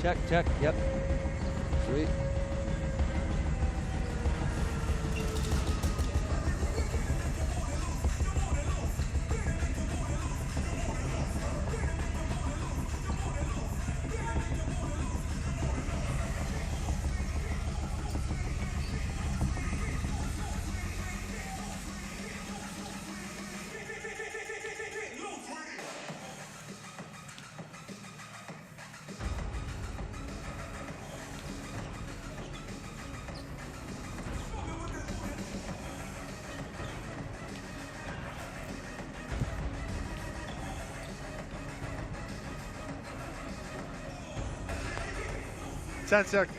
Check. Yep. Sweet. Ten seconds.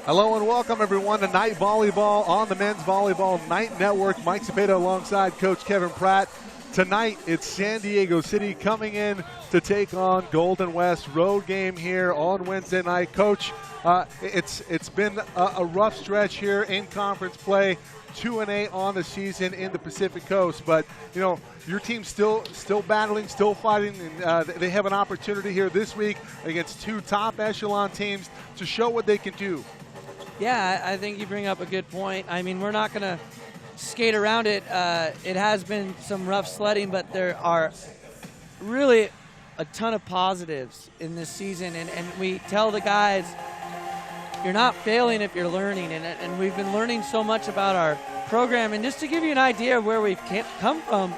Hello and welcome everyone to Night Volleyball on the Men's Volleyball Night Network. Mike Cepeda alongside Coach Kevin Pratt. Tonight it's San Diego City coming in to take on Golden West. Road game here on Wednesday night. Coach, it's been a rough stretch here in conference play. 2-8 on the season in the Pacific Coast, but you know your team's still battling, still fighting, and they have an opportunity here this week against two top echelon teams to show what they can do. Yeah, I think you bring up a good point. I mean, we're not going to skate around it. It has been some rough sledding, but there are really a ton of positives in this season, and we tell the guys, you're not failing if you're learning, and we've been learning so much about our program. And just to give you an idea of where we've come from,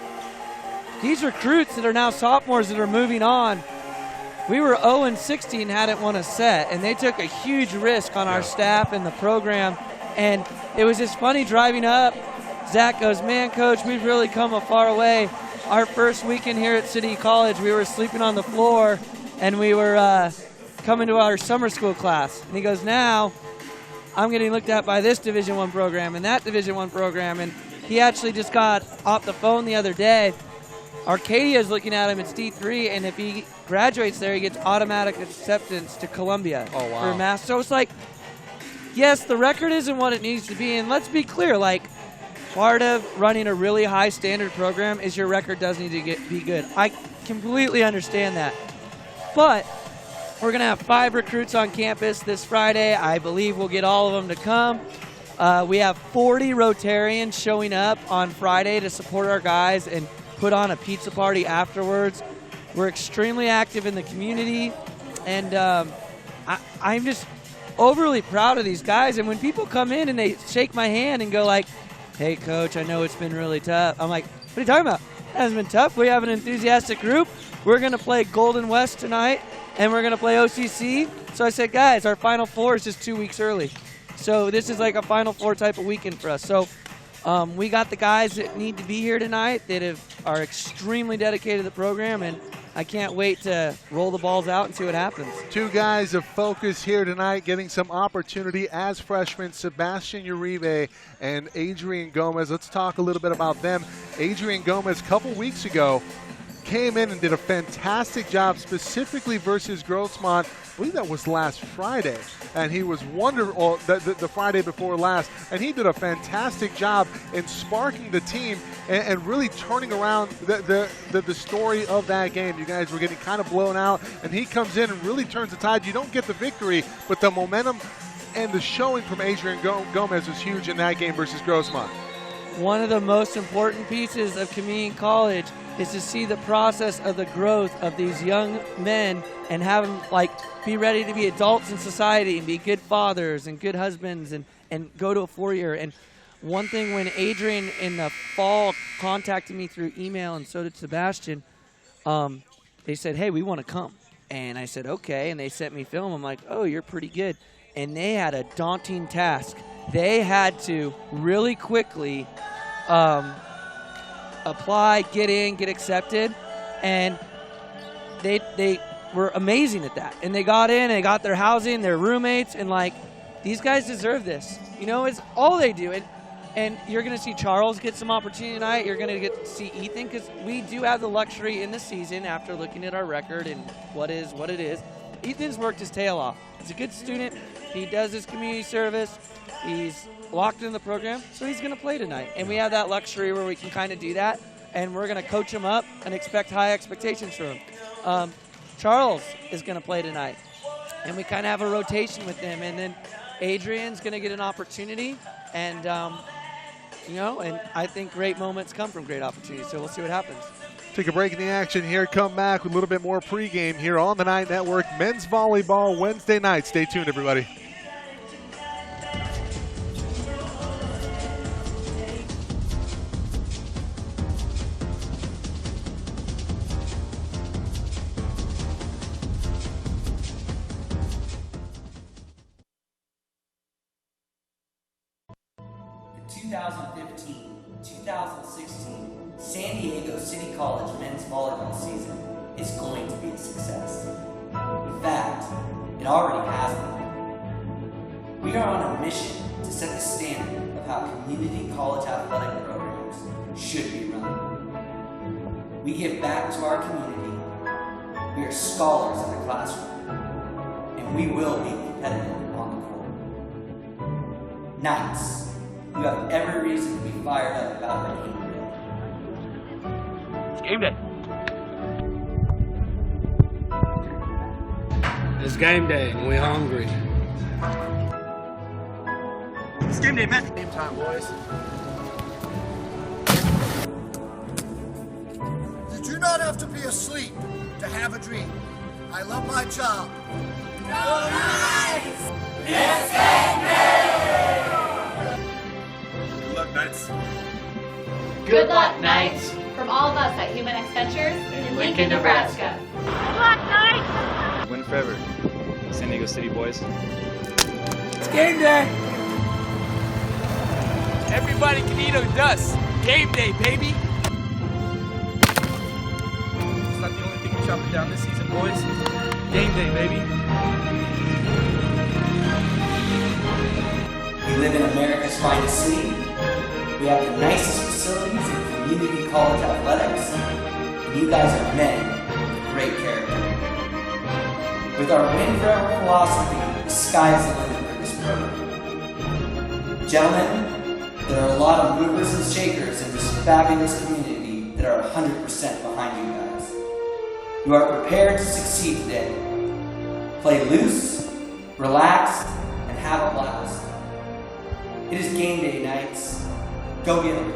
these recruits that are now sophomores that are moving on, we were 0-16 and hadn't won a set, and they took a huge risk on our staff and the program. And it was just funny driving up. Zach goes, man, Coach, we've really come a far way. Our first weekend here at City College, we were sleeping on the floor, and we were coming to our summer school class. And he goes, now I'm getting looked at by this Division I program and that Division I program. And he actually just got off the phone the other day. Arcadia is looking at him. It's D3, and if he graduates there, he gets automatic acceptance to Columbia for a master. So it's like, yes, the record isn't what it needs to be, and let's be clear, like, part of running a really high standard program is your record does need to be good. I completely understand that. But we're going to have 5 recruits on campus this Friday. I believe we'll get all of them to come. We have 40 Rotarians showing up on Friday to support our guys and put on a pizza party afterwards. We're extremely active in the community, and I'm just overly proud of these guys. And when people come in and they shake my hand and go like, hey, Coach, I know it's been really tough. I'm like, what are you talking about? It hasn't been tough. We have an enthusiastic group. We're going to play Golden West tonight, and we're going to play OCC. So I said, guys, our Final Four is just 2 weeks early. So this is like a Final Four type of weekend for us. So we got the guys that need to be here tonight that are extremely dedicated to the program, and I can't wait to roll the balls out and see what happens. 2 guys of focus here tonight getting some opportunity as freshmen, Sebastian Uribe and Adrian Gomez. Let's talk a little bit about them. Adrian Gomez, a couple weeks ago, came in and did a fantastic job specifically versus Grossmont. I believe that was last Friday, and he was wonderful the Friday before last, and he did a fantastic job in sparking the team and really turning around the story of that game. You guys were getting kind of blown out, and he comes in and really turns the tide. You don't get the victory, but the momentum and the showing from Adrian Gomez was huge in that game versus Grossmont. one of the most important pieces of community college is to see the process of the growth of these young men and have them be ready to be adults in society and be good fathers and good husbands and go to a 4-year. And one thing, when Adrian in the fall contacted me through email, and so did Sebastian, they said, hey, we want to come. And I said, okay. And they sent me film. I'm like, oh, you're pretty good. And they had a daunting task. They had to really quickly apply, get in, get accepted. And they were amazing at that. And they got in, and they got their housing, their roommates, and these guys deserve this. It's all they do. And you're going to see Charles get some opportunity tonight. You're going to get to see Ethan, because we do have the luxury in the season, after looking at our record and what it is. Ethan's worked his tail off. He's a good student. He does his community service. He's locked in the program, so he's going to play tonight. And we have that luxury where we can kind of do that, and we're going to coach him up and expect high expectations from him. Charles is going to play tonight, and we kind of have a rotation with him. And then Adrian's going to get an opportunity, and and I think great moments come from great opportunities, so we'll see what happens. Take a break in the action here. Come back with a little bit more pregame here on the Night Network. Men's volleyball Wednesday night. Stay tuned, everybody. The 2015-2016 San Diego City College men's volleyball season is going to be a success. In fact, it already has been. We are on a mission to set the standard of how community college athletic programs should be run. We give back to our community, we are scholars in the classroom, and we will be competitive on the court. Knights, you have every reason to be fired up about our game today. It's game day. It's game day and we're hungry. It's game day, man. Game time, boys. Did you not have to be asleep to have a dream? I love my job. Go Knights! It's game day! Good luck, Knights. Good luck, Knights. From all of us at Human X Ventures in Lincoln, Nebraska. Good luck, Knights! Win forever. San Diego City boys. It's game day. Everybody can eat on dust. Game day, baby. It's not the only thing we chopping down this season, boys. Game day, baby. We live in America's finest city. We have the nicest facilities in community college athletics, and you guys are men with great character. With our win forever philosophy, the sky's the limit for this program. Gentlemen, there are a lot of movers and shakers in this fabulous community that are 100% behind you guys. You are prepared to succeed today. Play loose, relax, and have a blast. It is game day, Knights. Go get 'em.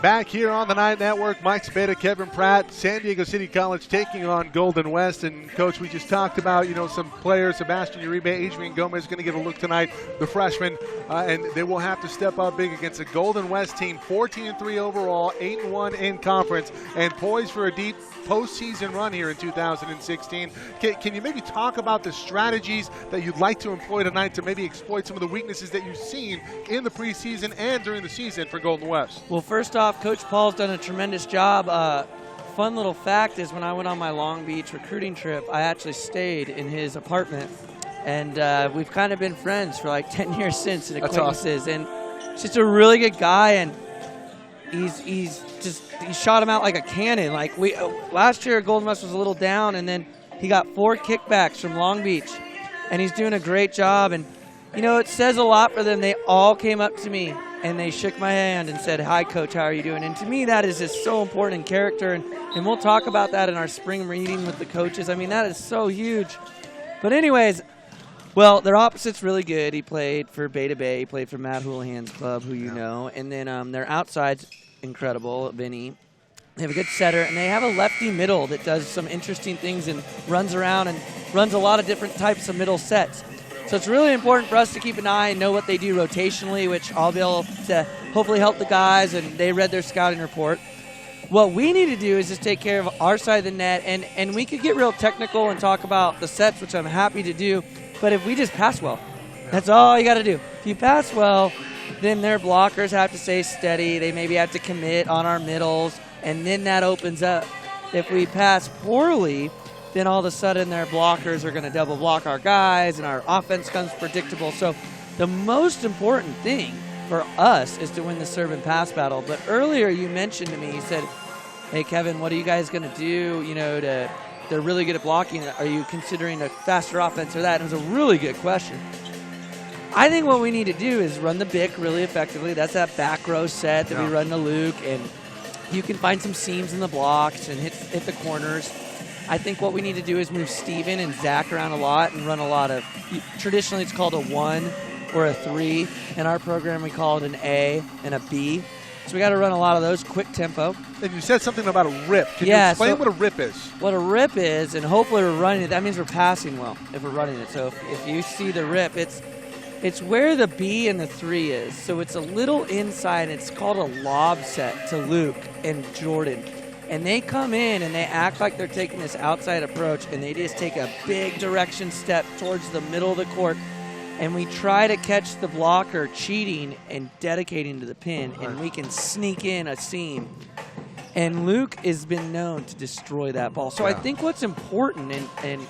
Back here on the Night Network, Mike Speta, Kevin Pratt, San Diego City College taking on Golden West. And, Coach, we just talked about, some players, Sebastian Uribe, Adrian Gomez, going to get a look tonight, the freshman, and they will have to step up big against a Golden West team, 14-3 overall, 8-1 in conference, and poised for a deep postseason run here in 2016. Can you maybe talk about the strategies that you'd like to employ tonight to maybe exploit some of the weaknesses that you've seen in the preseason and during the season for Golden West? Well, first off, Coach Paul's done a tremendous job. Fun little fact is, when I went on my Long Beach recruiting trip, I actually stayed in his apartment, and we've kind of been friends for like 10 years since, and acquaintances. Awesome. And he's just a really good guy, and he shot him out like a cannon. Like last year, Golden West was a little down, and then he got 4 kickbacks from Long Beach, and he's doing a great job. And it says a lot for them. They all came up to me and they shook my hand and said, "Hi, Coach, how are you doing?" And to me, that is just so important in character, and we'll talk about that in our spring meeting with the coaches. I mean, that is so huge. But anyways, well, their opposite's really good. He played for Beta Bay. He played for Matt Houlihan's club, who you know. And then their outside's incredible, Vinny. They have a good setter, and they have a lefty middle that does some interesting things and runs around and runs a lot of different types of middle sets. So it's really important for us to keep an eye and know what they do rotationally, which I'll be able to hopefully help the guys, and they read their scouting report. What we need to do is just take care of our side of the net, and we could get real technical and talk about the sets, which I'm happy to do. But if we just pass well, that's all you got to do. If you pass well, then their blockers have to stay steady. They maybe have to commit on our middles, and then that opens up. If we pass poorly, then all of a sudden their blockers are going to double block our guys, and our offense comes predictable. So the most important thing for us is to win the serve and pass battle. But earlier you mentioned to me, you said, "Hey, Kevin, what are you guys going to do, they're really good at blocking. Are you considering a faster offense or that?" And it was a really good question. I think what we need to do is run the Bic really effectively. That's that back row set that we run to Luke, and you can find some seams in the blocks and hit the corners. I think what we need to do is move Steven and Zach around a lot and run a lot of, traditionally it's called a 1 or a 3. In our program we call it an A and a B. So we got to run a lot of those, quick tempo. And you said something about a rip. Can you explain what a rip is? What a rip is, and hopefully we're running it, that means we're passing well if we're running it. So if you see the rip, it's where the B and the 3 is. So it's a little inside. It's called a lob set to Luke and Jordan. And they come in and they act like they're taking this outside approach, and they just take a big direction step towards the middle of the court. And we try to catch the blocker cheating and dedicating to the pin, and we can sneak in a seam. And Luke has been known to destroy that ball. So I think what's important, and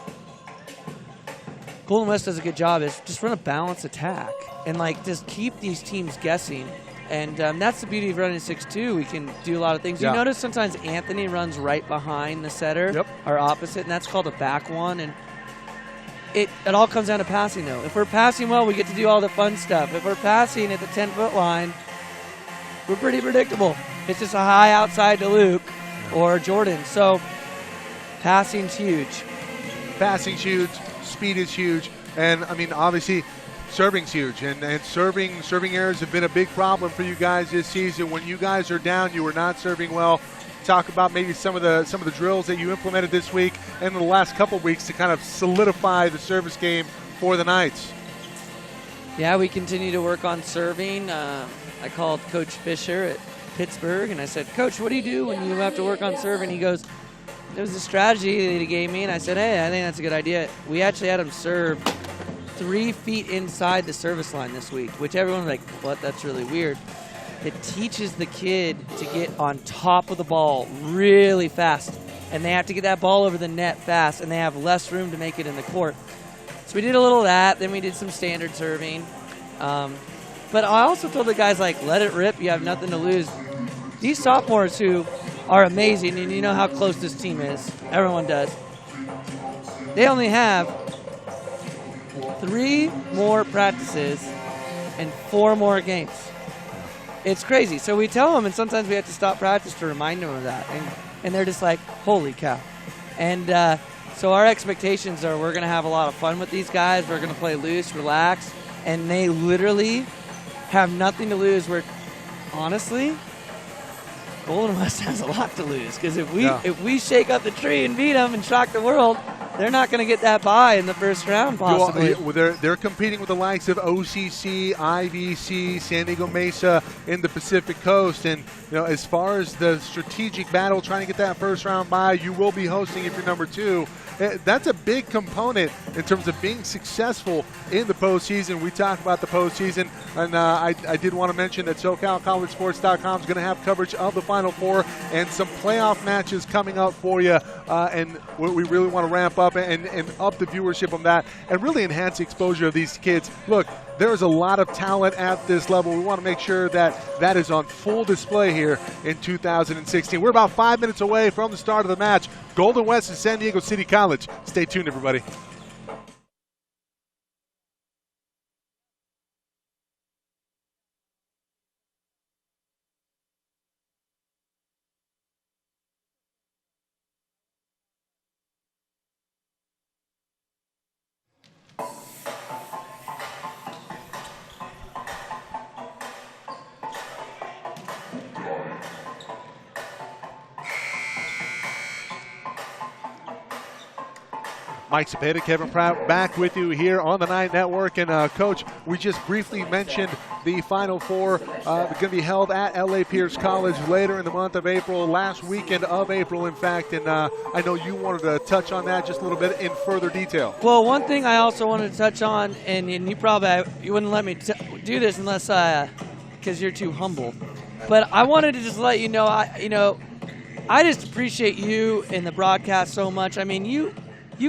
Golden West does a good job, is just run a balanced attack and just keep these teams guessing. And that's the beauty of running 6-2. We can do a lot of things. You notice sometimes Anthony runs right behind the setter, or opposite, and that's called a back one. And it all comes down to passing, though. If we're passing well, we get to do all the fun stuff. If we're passing at the 10-foot line, we're pretty predictable. It's just a high outside to Luke or Jordan. So passing's huge. Passing's huge. Speed is huge. And, I mean, obviously, serving's huge. And serving errors have been a big problem for you guys this season. When you guys are down, you are not serving well. Talk about maybe some of the drills that you implemented this week and in the last couple of weeks to kind of solidify the service game for the Knights. Yeah, we continue to work on serving. I called Coach Fisher at Pittsburgh, and I said, "Coach, what do you do when you have to work on serving?" He goes, "It was a strategy that he gave me," and I said, "Hey, I think that's a good idea." We actually had him serve 3 feet inside the service line this week, which everyone's like, "What? That's really weird." It teaches the kid to get on top of the ball really fast, and they have to get that ball over the net fast, and they have less room to make it in the court. So we did a little of that. Then we did some standard serving. But I also told the guys, let it rip. You have nothing to lose. These sophomores who are amazing, and you know how close this team is. Everyone does. They only have 3 more practices and 4 more games. It's crazy. So we tell them, and sometimes we have to stop practice to remind them of that. And they're just like, holy cow. And so our expectations are we're going to have a lot of fun with these guys. We're going to play loose, relax. And they literally have nothing to lose. We're honestly, Golden West has a lot to lose. Because if we shake up the tree and beat them and shock the world, they're not going to get that bye in the first round, possibly. They're competing with the likes of OCC, IVC, San Diego Mesa in the Pacific Coast. And as far as the strategic battle, trying to get that first round bye, you will be hosting if you're number 2. That's a big component in terms of being successful in the postseason. We talk about the postseason, and I did want to mention that SoCalCollegeSports.com is going to have coverage of the Final Four and some playoff matches coming up for you. And we really want to ramp up and up the viewership on that and really enhance the exposure of these kids. Look, there is a lot of talent at this level. We want to make sure that is on full display here in 2016. We're about 5 minutes away from the start of the match. Golden West and San Diego City College. Stay tuned, everybody. Mike Cepeda, Kevin Pratt, back with you here on the Night Network. And Coach, we just briefly mentioned the Final Four going to be held at LA Pierce College later in the month of April, last weekend of April, in fact. And I know you wanted to touch on that just a little bit in further detail. Well, one thing I also wanted to touch on, and you wouldn't let me do this unless because you're too humble. But I wanted to just let you know, I just appreciate you and the broadcast so much. I mean, you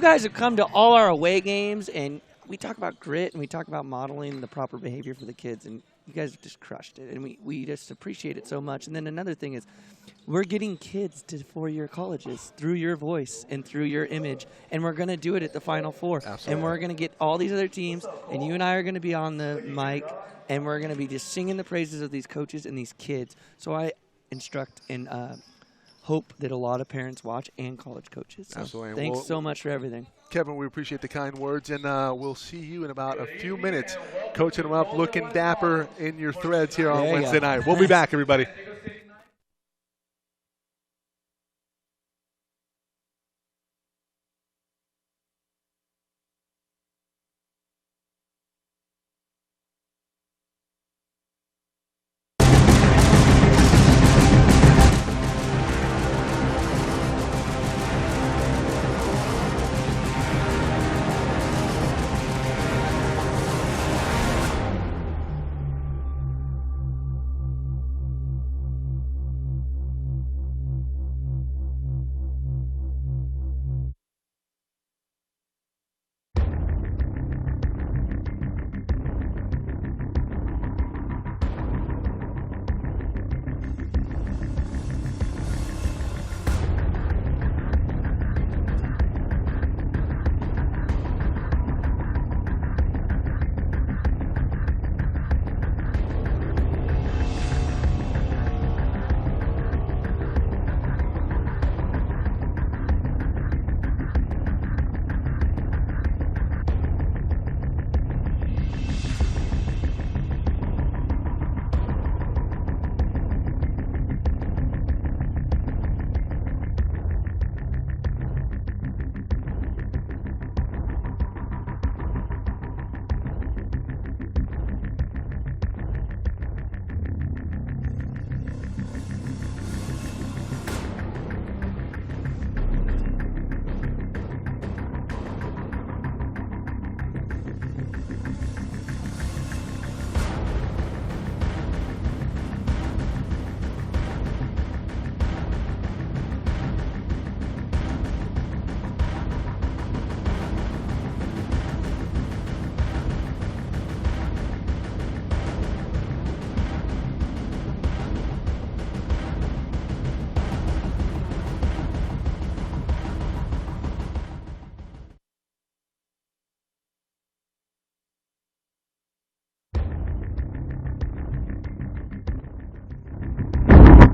guys have come to all our away games, and we talk about grit, and we talk about modeling the proper behavior for the kids, and you guys have just crushed it, and we just appreciate it so much. And then another thing is we're getting kids to four-year colleges through your voice and through your image, and we're going to do it at the Final Four. Absolutely. And we're going to get all these other teams, and you and I are going to be on the mic, and we're going to be just singing the praises of these coaches and these kids. So I instruct and hope that a lot of parents watch and college coaches. So Absolutely. Thanks so much for everything. Kevin, we appreciate the kind words, and we'll see you in about a few minutes coaching them up, looking dapper in your threads here on Wednesday night. We'll be back, everybody.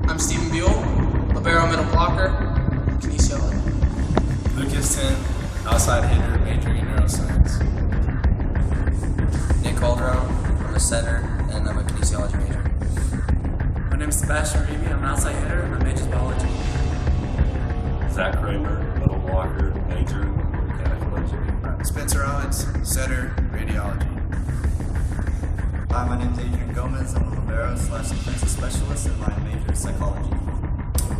I'm Stephen Buell, libero middle blocker, kinesiology. Lucas 10, outside hitter, majoring in neuroscience. Nick Calderon, I'm a center, and I'm a kinesiology major. My name is Sebastian Reeby, I'm an outside hitter, and my major is biology. Zach Kramer, middle blocker, major, mechanical engineering. Spencer Owens, center, radiology. Hi, my name is Adrian Gomez. I'm a libero / defensive specialist, and my major is psychology.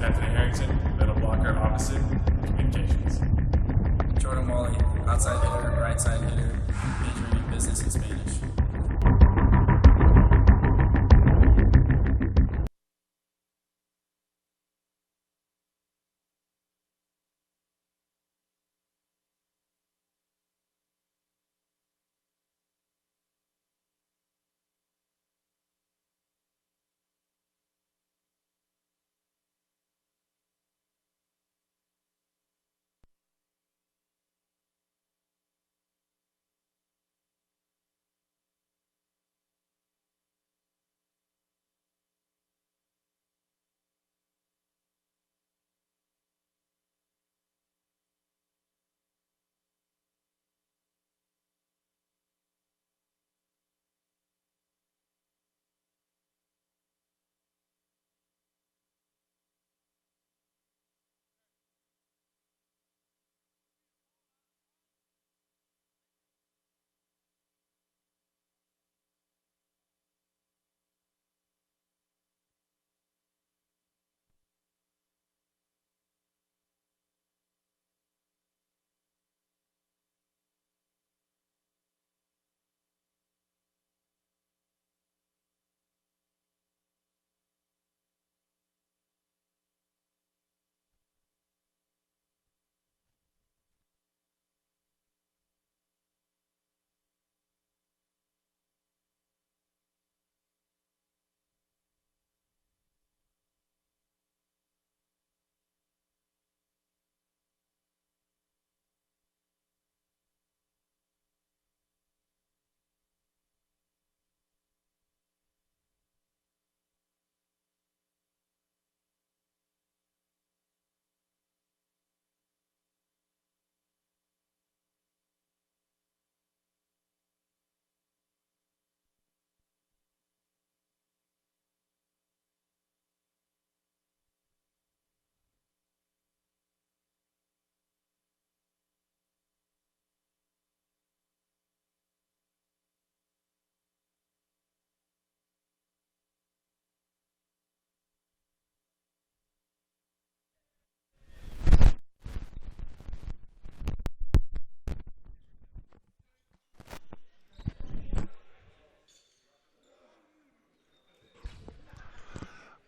Anthony Harrington, middle blocker, opposite, communications. Jordan Wally, outside hitter, right side hitter, majoring in business and Spanish.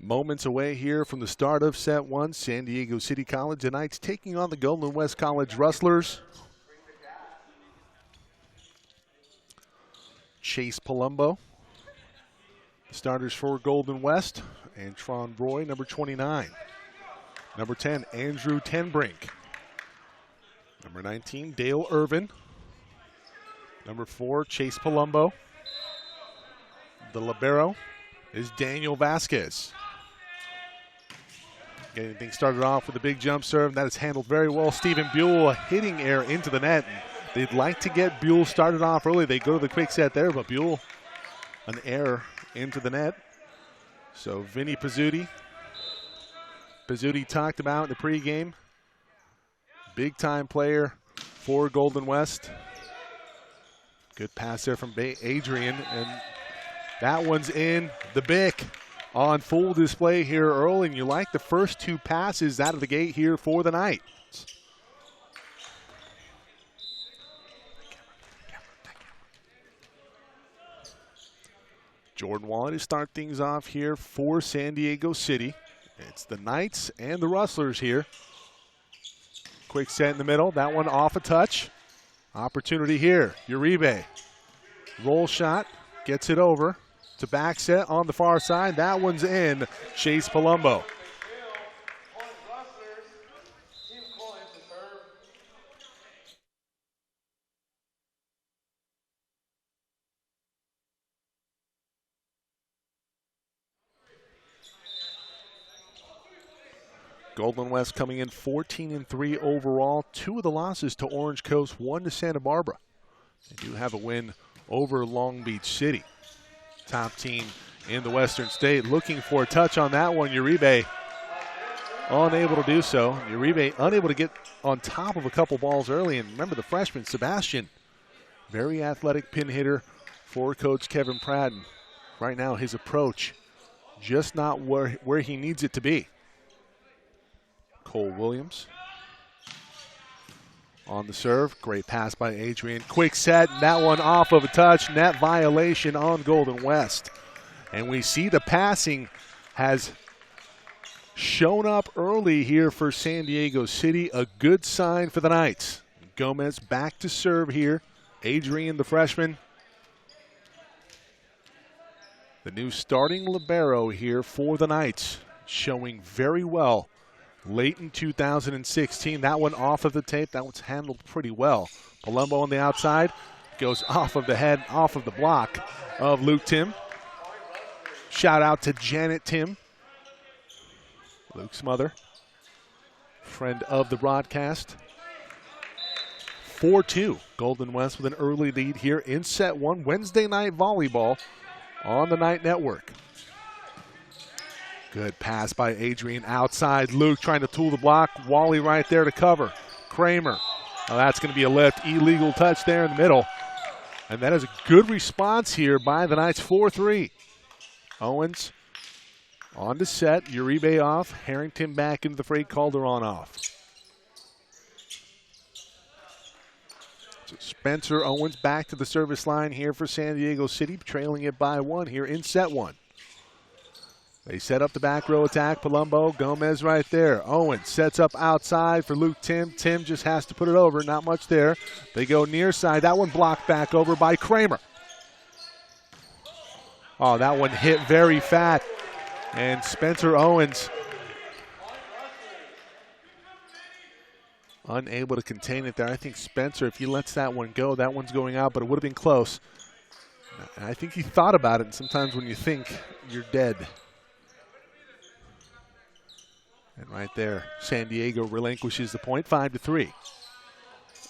Moments away here from the start of set one. San Diego City College tonight's taking on the Golden West College Rustlers. Chase Palumbo, starters for Golden West, and Tron Roy, number 29. Number 10, Andrew Tenbrink. Number 19, Dale Irvin. Number 4, Chase Palumbo. The libero is Daniel Vasquez. Getting things started off with a big jump serve. That is handled very well. Stephen Buell, a hitting error into the net. They'd like to get Buell started off early. They go to the quick set there, but Buell, an error into the net. So Vinny Pizzuti. Pizzuti talked about in the pregame. Big time player for Golden West. Good pass there from Adrian, and that one's in the Bic on full display here early, and you like the first two passes out of the gate here for the night. Jordan Wallen to start things off here for San Diego City. It's the Knights and the Rustlers here. Quick set in the middle. That one off a touch. Opportunity here. Uribe. Roll shot. Gets it over. To back set on the far side. That one's in. Chase Palumbo. Golden West coming in 14-3 overall. 2 of the losses to Orange Coast, 1 to Santa Barbara. They do have a win over Long Beach City. Top team in the Western State. Looking for a touch on that one. Uribe unable to do so. Uribe unable to get on top of a couple balls early. And remember the freshman, Sebastian, very athletic pin hitter for Coach Kevin Pratt. And right now his approach just not where he needs it to be. Cole Williams on the serve. Great pass by Adrian. Quick set. That one off of a touch. Net violation on Golden West. And we see the passing has shown up early here for San Diego City. A good sign for the Knights. Gomez back to serve here. Adrian, the freshman. The new starting libero here for the Knights. Showing very well. Late in 2016, that one off of the tape. That one's handled pretty well. Palumbo on the outside. Goes off of the head, off of the block of Luke Tim. Shout out to Janet Tim. Luke's mother. Friend of the broadcast. 4-2. Golden West with an early lead here in set one. Wednesday night volleyball on the Night Network. Good pass by Adrian outside. Luke trying to tool the block. Wally right there to cover. Kramer. Now that's going to be a left. Illegal touch there in the middle. And that is a good response here by the Knights. 4-3. Owens on to set. Uribe off. Harrington back into the fray. Calderon off. So Spencer Owens back to the service line here for San Diego City. Trailing it by 1 here in set one. They set up the back row attack. Palumbo, Gomez right there. Owens sets up outside for Luke Tim. Tim just has to put it over. Not much there. They go near side. That one blocked back over by Kramer. Oh, that one hit very fat. And Spencer Owens unable to contain it there. I think Spencer, if he lets that one go, that one's going out, but it would have been close. And I think he thought about it, and sometimes when you think, you're dead. And right there, San Diego relinquishes the point, 5-3.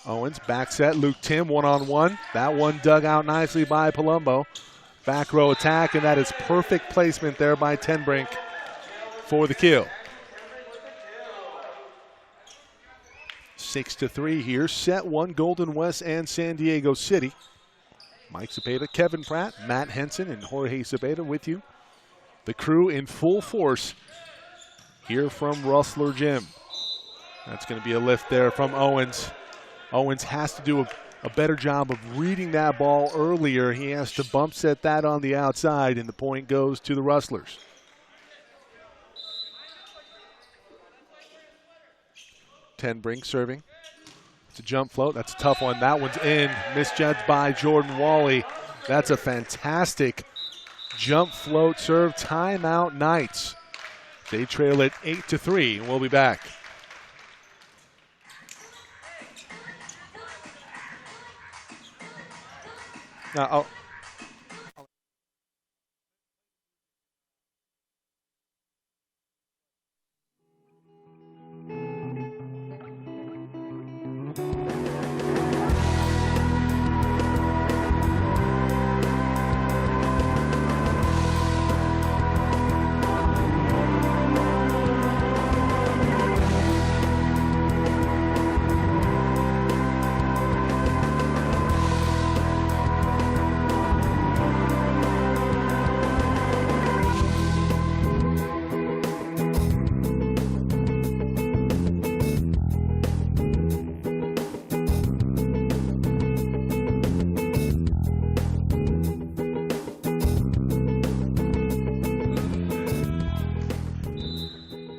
Owens, back set, Luke Tim, one-on-one. That one dug out nicely by Palumbo. Back row attack, and that is perfect placement there by Tenbrink for the kill. 6-3 here, set one, Golden West and San Diego City. Mike Cepeda, Kevin Pratt, Matt Henson, and Jorge Cepeda with you. The crew in full force here from Rustler Gym. That's going to be a lift there from Owens. Owens has to do a better job of reading that ball earlier. He has to bump set that on the outside, and the point goes to the Rustlers. 10 Brink serving. It's a jump float. That's a tough one. That one's in. Misjudged by Jordan Wally. That's a fantastic jump float serve. Timeout Knights. They trail it 8-3, and we'll be back. Now,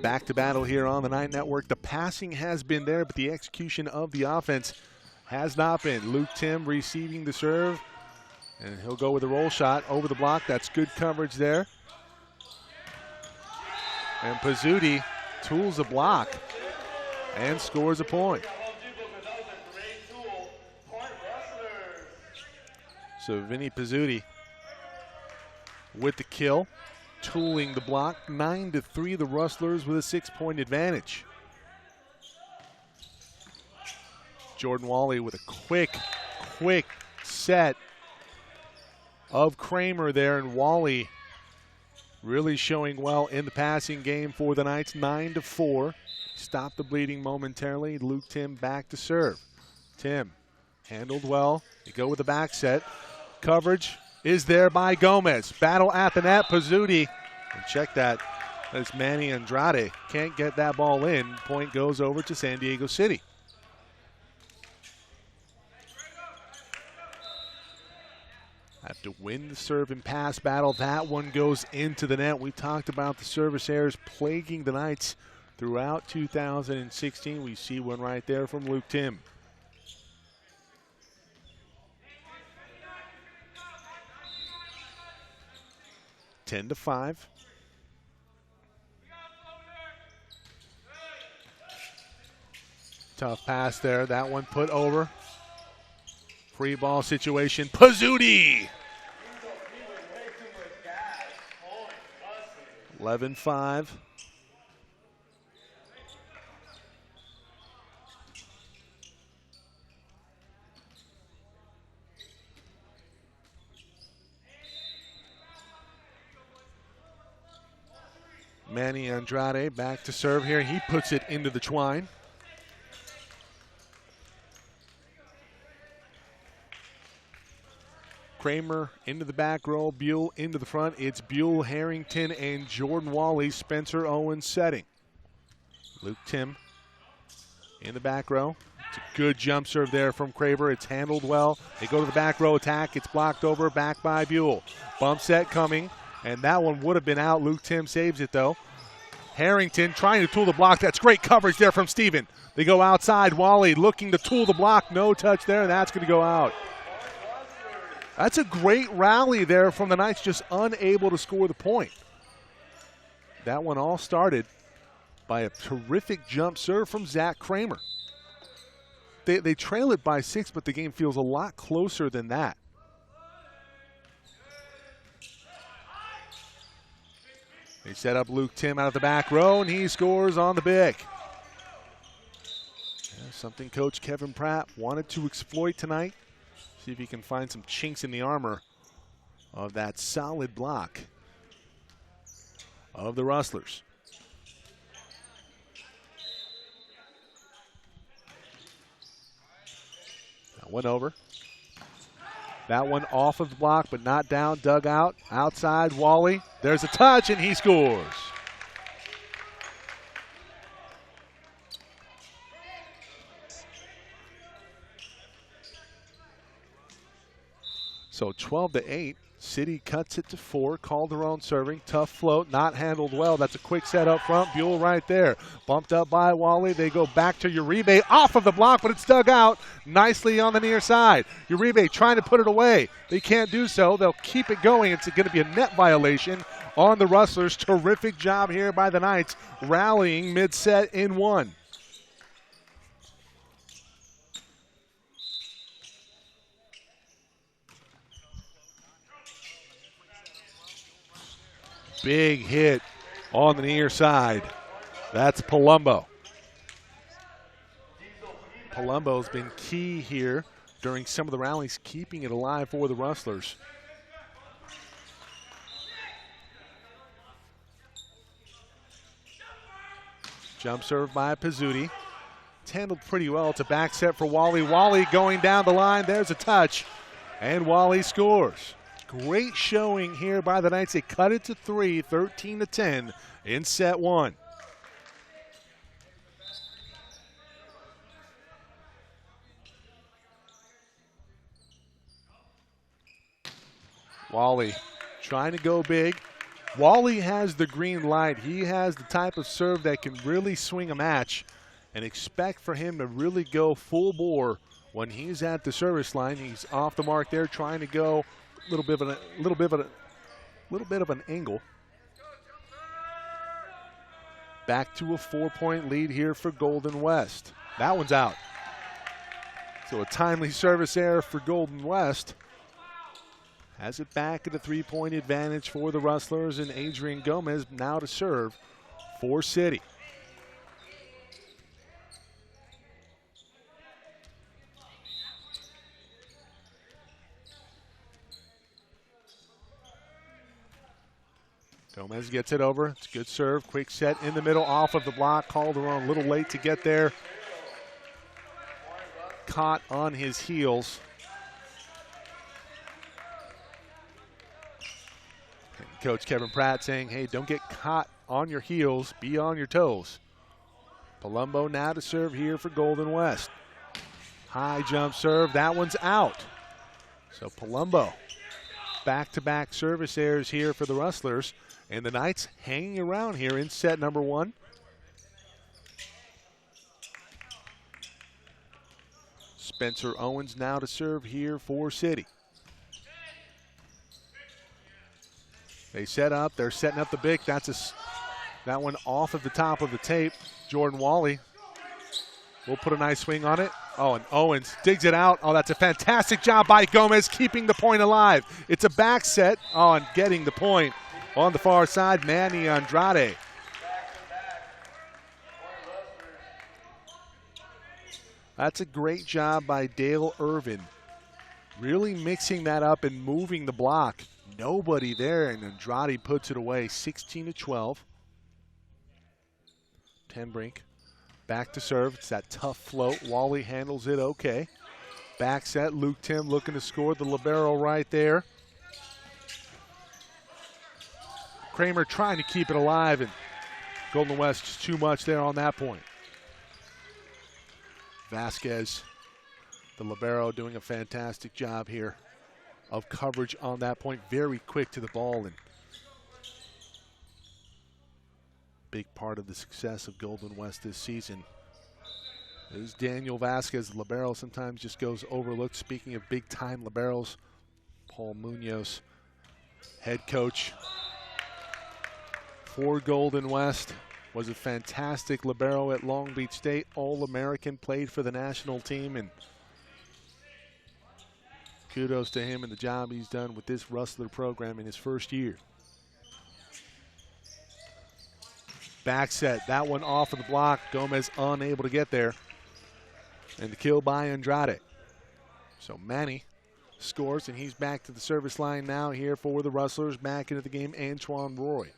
back to battle here on the Night Network. The passing has been there, but the execution of the offense has not been. Luke Tim receiving the serve, and he'll go with a roll shot over the block. That's good coverage there. And Pizzuti tools a block and scores a point. So Vinny Pizzuti with the kill. Tooling the block, 9-3, the Rustlers with a 6-point advantage. Jordan Wally with a quick set of Kramer there, and Wally really showing well in the passing game for the Knights, 9-4. Stop the bleeding momentarily. Luke Tim back to serve. Tim handled well. They go with the back set. Coverage is there by Gomez. Battle at the net. Pizzuti. And check that. That's Manny Andrade. Can't get that ball in. Point goes over to San Diego City. Have to win the serve and pass battle. That one goes into the net. We talked about the service errors plaguing the Knights throughout 2016. We see one right there from Luke Tim. Ten to 5. Tough pass there. That one put over. Free ball situation. Pizzuti. 11-5. Manny Andrade back to serve here. He puts it into the twine. Kramer into the back row, Buell into the front. It's Buell, Harrington, and Jordan Wally. Spencer Owens setting. Luke Tim in the back row. It's a good jump serve there from Kramer. It's handled well. They go to the back row attack. It's blocked over, back by Buell. Bump set coming, and that one would have been out. Luke Tim saves it, though. Harrington trying to tool the block. That's great coverage there from Steven. They go outside. Wally looking to tool the block. No touch there, and that's going to go out. That's a great rally there from the Knights, just unable to score the point. That one all started by a terrific jump serve from Zach Kramer. They trail it by 6, but the game feels a lot closer than that. They set up Luke Tim out of the back row, and he scores on the big. Yeah, something Coach Kevin Pratt wanted to exploit tonight. See if he can find some chinks in the armor of that solid block of the Rustlers. That one over. That one off of the block, but not down, dug out. Outside, Wally. There's a touch, and he scores. So 12-8, City cuts it to 4. Calderon serving. Tough float. Not handled well. That's a quick set up front. Buell right there. Bumped up by Wally. They go back to Uribe. Off of the block, but it's dug out nicely on the near side. Uribe trying to put it away. They can't do so. They'll keep it going. It's going to be a net violation on the Rustlers. Terrific job here by the Knights, rallying mid-set in 1. Big hit on the near side. That's Palumbo. Palumbo's been key here during some of the rallies, keeping it alive for the Rustlers. Jump serve by Pizzuti. It's handled pretty well. It's a back set for Wally. Wally going down the line. There's a touch. And Wally scores. Great showing here by the Knights. They cut it to 3, 13-10 in set 1. Wally trying to go big. Wally has the green light. He has the type of serve that can really swing a match, and expect for him to really go full bore when he's at the service line. He's off the mark there, trying to go a little bit of an angle. Back to a 4-point lead here for Golden West. That one's out. So a timely service error for Golden West. Has it back at a 3-point advantage for the Rustlers, and Adrian Gomez now to serve for City. Gomez gets it over. It's a good serve. Quick set in the middle off of the block. Calderon a little late to get there. Caught on his heels. And Coach Kevin Pratt saying, hey, don't get caught on your heels. Be on your toes. Palumbo now to serve here for Golden West. High jump serve. That one's out. So Palumbo. Back-to-back service errors here for the Rustlers. And the Knights hanging around here in set number 1. Spencer Owens now to serve here for City. They set up. They're setting up the big. That one off of the top of the tape. Jordan Wally will put a nice swing on it. Oh, and Owens digs it out. Oh, that's a fantastic job by Gomez keeping the point alive. It's a back set on getting the point. On the far side, Manny Andrade. That's a great job by Dale Irvin. Really mixing that up and moving the block. Nobody there, and Andrade puts it away, 16-12. Tenbrink back to serve. It's that tough float. Wally handles it okay. Back set, Luke Tim looking to score. The libero right there. Kramer trying to keep it alive, and Golden West just too much there on that point. Vasquez, the libero, doing a fantastic job here of coverage on that point. Very quick to the ball, and big part of the success of Golden West this season is Daniel Vasquez. The libero sometimes just goes overlooked. Speaking of big-time liberos, Paul Munoz, head coach for Golden West, was a fantastic libero at Long Beach State, All-American, played for the national team, and kudos to him and the job he's done with this Rustler program in his first year. Back set, that one off of the block. Gomez unable to get there. And the kill by Andrade. So Manny scores, and he's back to the service line now here for the Rustlers. Back into the game, Antoine Roy.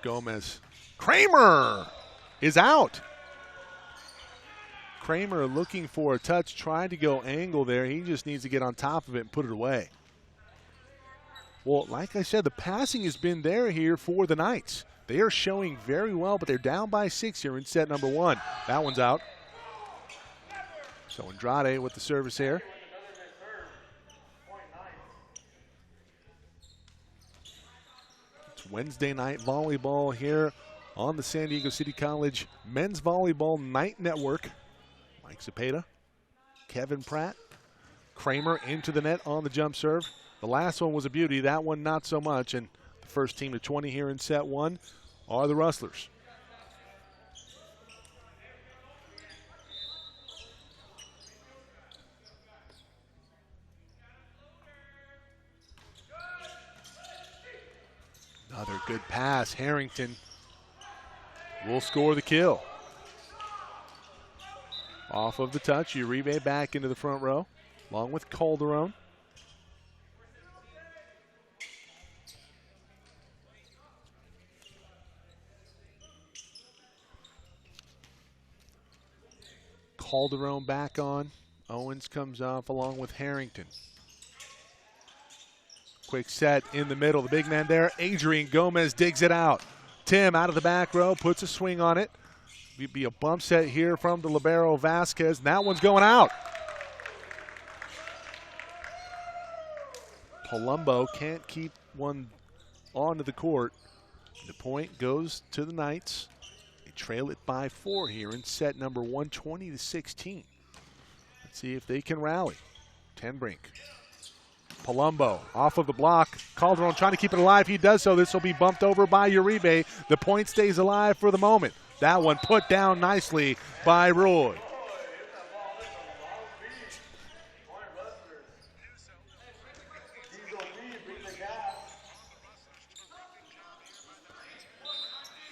Gomez. Kramer is out. Kramer looking for a touch, trying to go angle there. He just needs to get on top of it and put it away. Well, like I said, the passing has been there here for the Knights. They are showing very well, but they're down by 6 here in set number 1. That one's out. So Andrade with the service here. It's Wednesday night volleyball here on the San Diego City College Men's Volleyball Night Network. Mike Cepeda, Kevin Pratt, Kramer into the net on the jump serve. The last one was a beauty, that one not so much, and the first team to 20 here in set one are the Rustlers. Another good pass. Harrington will score the kill. Off of the touch, Uribe back into the front row, along with Calderon. Calderon back on. Owens comes off along with Harrington. Quick set in the middle. The big man there, Adrian Gomez, digs it out. Tim out of the back row, puts a swing on it. It'd be a bump set here from the libero Vasquez, and that one's going out. Palumbo can't keep one onto the court. The point goes to the Knights. They trail it by 4 here in set number 120-16. Let's see if they can rally. Tenbrink. Palumbo off of the block. Calderon trying to keep it alive. He does so. This will be bumped over by Uribe. The point stays alive for the moment. That one put down nicely by Roy.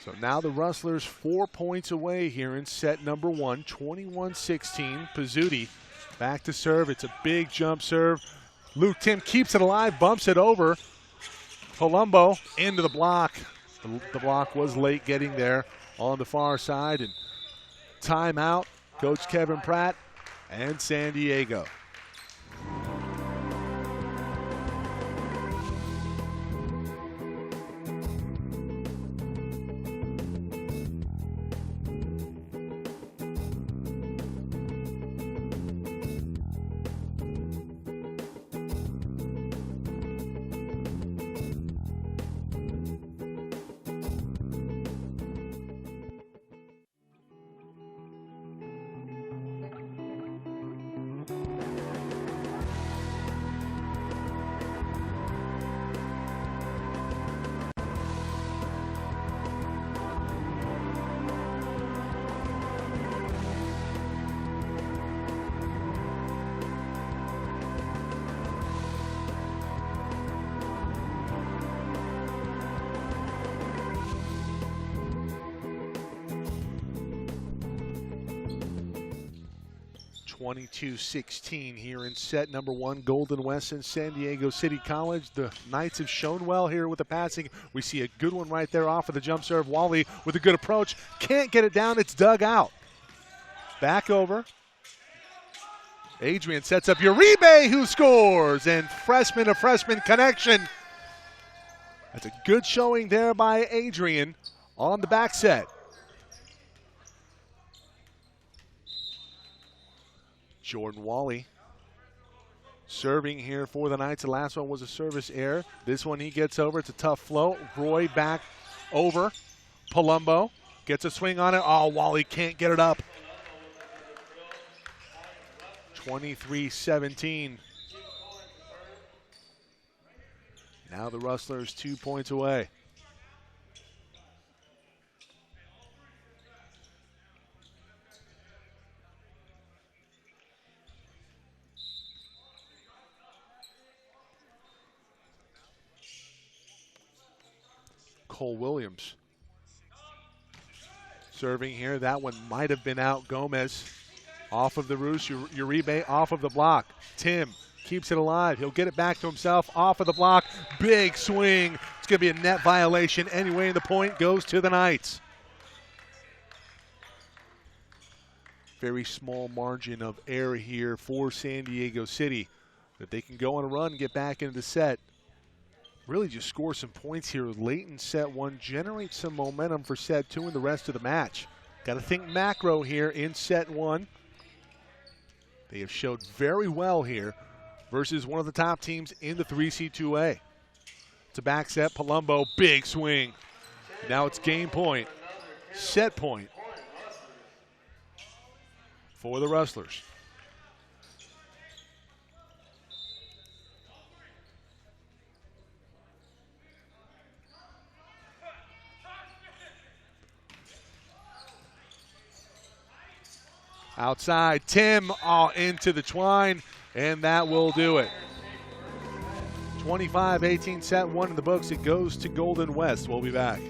So now the Rustlers 4 points away here in set number 1, 21-16. Pizzuti back to serve. It's a big jump serve. Luke Tim keeps it alive, bumps it over. Palumbo into the block. The block was late getting there on the far side. And timeout, Coach Kevin Pratt and San Diego. (22-16) here in set number 1, Golden West and San Diego City College. The Knights have shown well here with the passing. We see a good one right there off of the jump serve. Wally with a good approach. Can't get it down. It's dug out. Back over. Adrian sets up Uribe, who scores. And freshman to freshman connection. That's a good showing there by Adrian on the back set. Jordan Wally serving here for the Knights. The last one was a service error. This one he gets over. It's a tough float. Roy back over. Palumbo gets a swing on it. Oh, Wally can't get it up. 23-17. Now the Rustlers 2 points away. Cole Williams serving here. That one might have been out. Gomez off of the roost. Uribe off of the block. Tim keeps it alive. He'll get it back to himself off of the block. Big swing. It's going to be a net violation anyway, and the point goes to the Knights. Very small margin of error here for San Diego City. If they can go on a run and get back into the set, really just score some points here late in set 1, generate some momentum for set 2 and the rest of the match. Got to think macro here in set 1. They have showed very well here versus one of the top teams in the 3C2A. It's a back set. Palumbo, big swing. Now it's game point, set point for the Rustlers. Outside, Tim into the twine, and that will do it. 25-18, set one in the books. It goes to Golden West. We'll be back.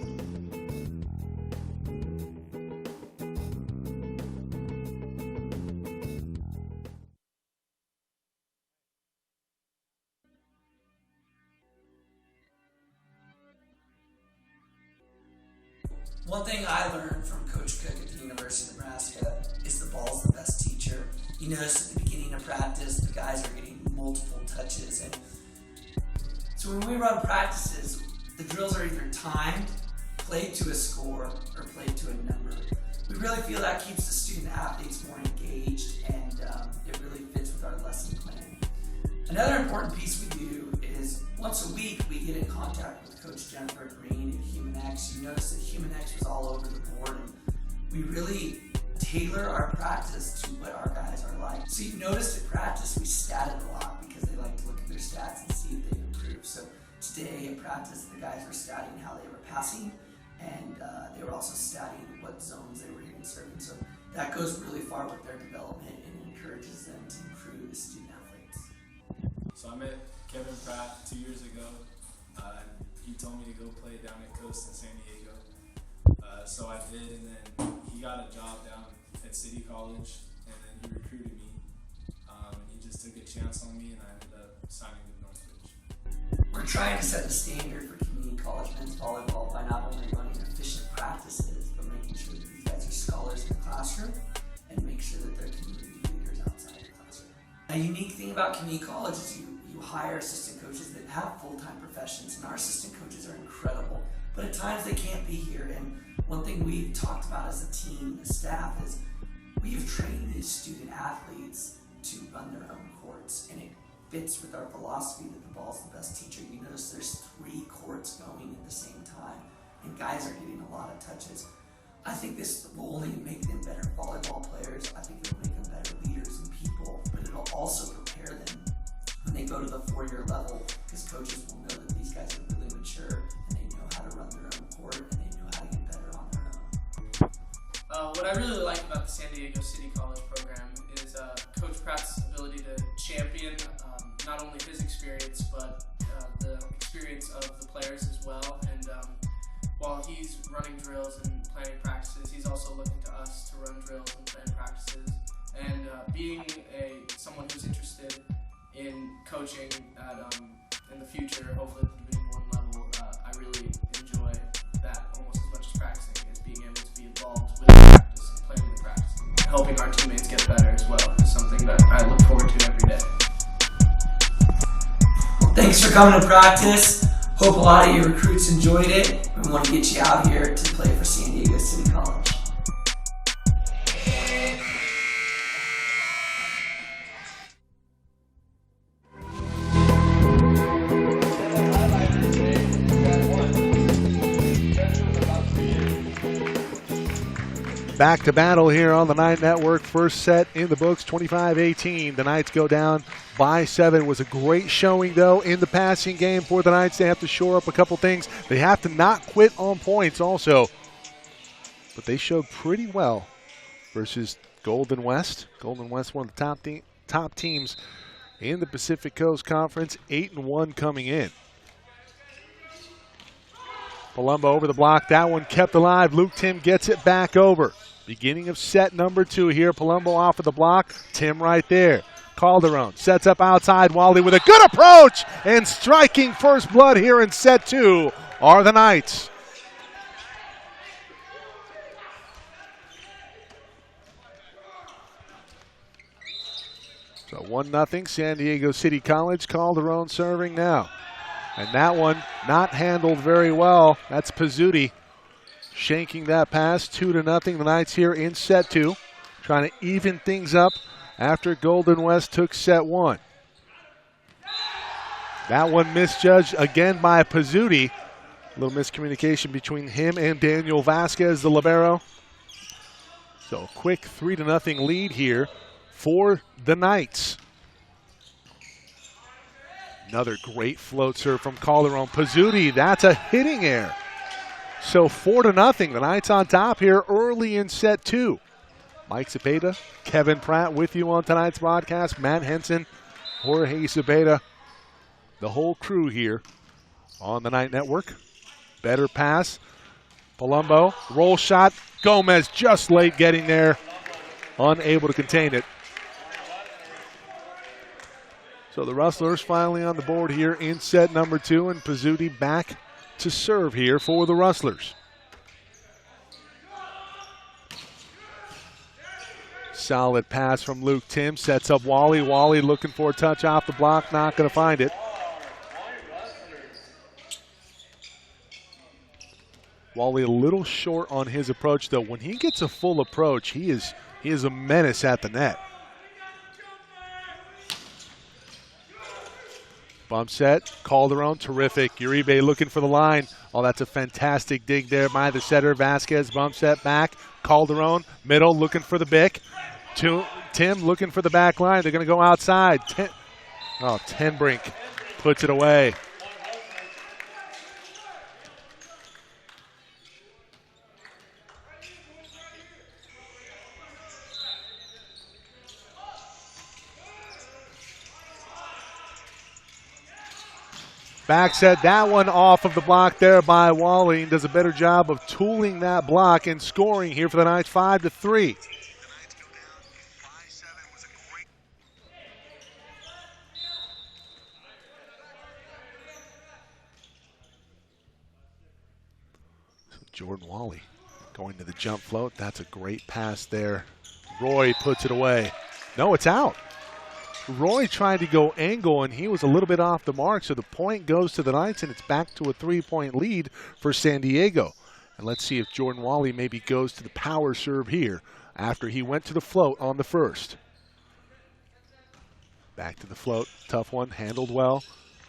One thing I learned from Coach Cook at the University of Nebraska is the ball's the best teacher. You notice at the beginning of practice, the guys are getting multiple touches. And so when we run practices, the drills are either timed, played to a score, or played to a number. We really feel that keeps the student athletes more engaged, and it really fits with our lesson plan. Another important piece we do is once a week we get in contact with Coach Jennifer Green at HumanX. You notice that HumanX was all over the board, and we really tailor our practice to what our guys are like. So you noticed at practice we statted a lot because they like to look at their stats and see if they've improved. So today at practice the guys were statting how they were passing, and they were also statting what zones they were even serving. So that goes really far with their development and encourages them to improve as student athletes. So I met Kevin Pratt 2 years ago. He told me to go play down at Coast in San Diego. So I did, and then he got a job down at City College, and then he recruited me. And he just took a chance on me, and I ended up signing with Northridge. We're trying to set the standard for community college men's volleyball by not only running efficient practices, but making sure that these guys are scholars in the classroom and make sure that they're community leaders outside the classroom. A unique thing about community college is you hire assistant coaches that have full-time professions, and our assistant coaches are incredible, but at times they can't be here. And one thing we've talked about as a team, as staff, is we've trained these student athletes to run their own courts, and it fits with our philosophy that the ball's the best teacher. You notice there's 3 courts going at the same time, and guys are getting a lot of touches. I think this will only make them better volleyball players. I think it'll make them better leaders and people, but it'll also prepare them when they go to the 4-year level, because coaches will know that these guys are really mature and they know how to run their own court and they know how to get better on their own. What I really like about the San Diego City College program is Coach Pratt's ability to champion not only his experience, but the experience of the players as well. And while he's running drills and planning practices, he's also looking to us to run drills and plan practices. And being someone who's interested in coaching in the future, hopefully at the Division I level, I really enjoy that almost as much as practicing, is being able to be involved with the practice and playing the practice. Helping our teammates get better as well is something that I look forward to every day. Thanks for coming to practice. Hope a lot of your recruits enjoyed it. We want to get you out here to play for San Diego City College. Back to battle here on the Night Network. First set in the books, 25-18. The Knights go down by 7. Was a great showing, though, in the passing game for the Knights. They have to shore up a couple things. They have to not quit on points also. But they showed pretty well versus Golden West. Golden West, one of the top teams in the Pacific Coast Conference, 8-1 coming in. Palumbo over the block. That one kept alive. Luke Tim gets it back over. Beginning of set number 2 here. Palumbo off of the block. Tim right there. Calderon sets up outside. Wally with a good approach. And striking first blood here in set 2 are the Knights. So 1-0 San Diego City College. Calderon serving now. And that one not handled very well. That's Pizzuti shanking that pass. 2-0. The Knights here in set 2. Trying to even things up after Golden West took set one. That one misjudged again by Pizzuti. A little miscommunication between him and Daniel Vasquez, the libero. So a quick 3-0 lead here for the Knights. Another great float serve from Calderon. Pizzuti, that's a hitting error. So 4-0, the Knights on top here early in set two. Mike Cepeda, Kevin Pratt with you on tonight's broadcast. Matt Henson, Jorge Cepeda, the whole crew here on the Night Network. Better pass. Palumbo, roll shot. Gomez just late getting there, unable to contain it. So the Rustlers finally on the board here in set number two, and Pizzuti back to serve here for the Rustlers. Solid pass from Luke Tim, sets up Wally. Wally looking for a touch off the block, not going to find it. Wally a little short on his approach, though. When he gets a full approach, he is a menace at the net. Bump set, Calderon, terrific. Uribe looking for the line. Oh, that's a fantastic dig there by the setter. Vasquez, bump set back. Calderon, middle, looking for the Bick. Tim looking for the back line. They're going to go outside. Tenbrink puts it away. Back set, that one off of the block there by Wally. Does a better job of tooling that block and scoring here for the Knights, 5-3. So Jordan Wally going to the jump float. That's a great pass there. Roy puts it away. No, it's out. Roy tried to go angle, and he was a little bit off the mark, so the point goes to the Knights, and it's back to a 3-point lead for San Diego. And let's see if Jordan Wally maybe goes to the power serve here after he went to the float on the first. Back to the float. Tough one, handled well.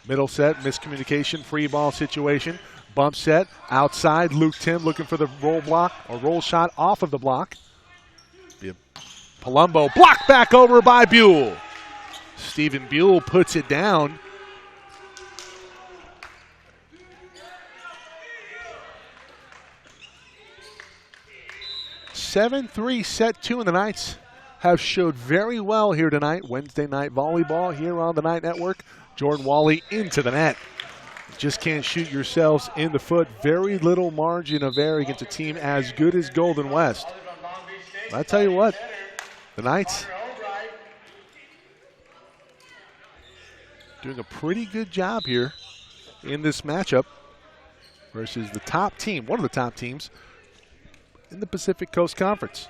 Middle set, miscommunication, free ball situation. Bump set, outside. Luke Tim looking for the roll block or roll shot off of the block. Palumbo blocked back over by Buell. Stephen Buell puts it down. (7-3) set two, and the Knights have showed very well here tonight. Wednesday night volleyball here on the Night Network. Jordan Wally into the net. Just can't shoot yourselves in the foot. Very little margin of error against a team as good as Golden West. But I tell you what, the Knights doing a pretty good job here in this matchup versus the top team, one of the top teams in the Pacific Coast Conference.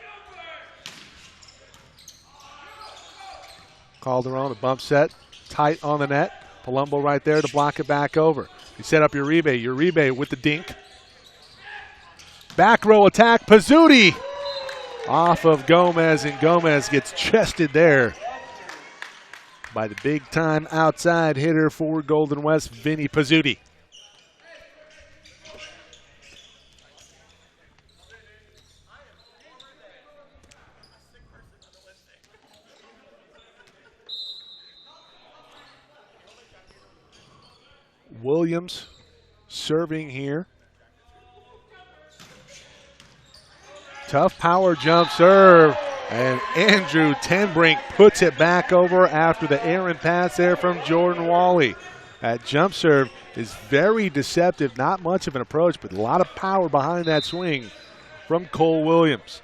Calderon, a bump set, tight on the net. Palumbo right there to block it back over. You set up Uribe. Uribe with the dink. Back row attack, Pizzuti off of Gomez, and Gomez gets chested there by the big-time outside hitter for Golden West, Vinny Pizzuti. Williams serving here. Tough power jump serve. And Andrew Tenbrink puts it back over after the errant pass there from Jordan Wally. That jump serve is very deceptive. Not much of an approach, but a lot of power behind that swing from Cole Williams.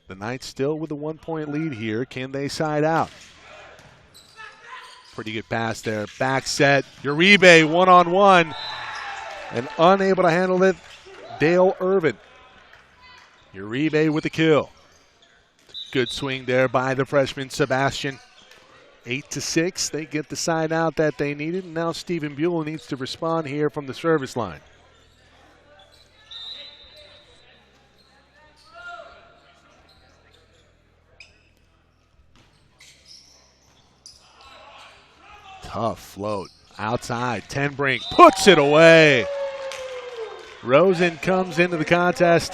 The Knights still with a 1-point lead here. Can they side out? Pretty good pass there. Back set. Uribe one-on-one. And unable to handle it, Dale Irvin. Uribe with the kill. Good swing there by the freshman Sebastian. 8-6. They get the side out that they needed. And now Stephen Buell needs to respond here from the service line. Tough float. Outside, Tenbrink puts it away. Rosen comes into the contest.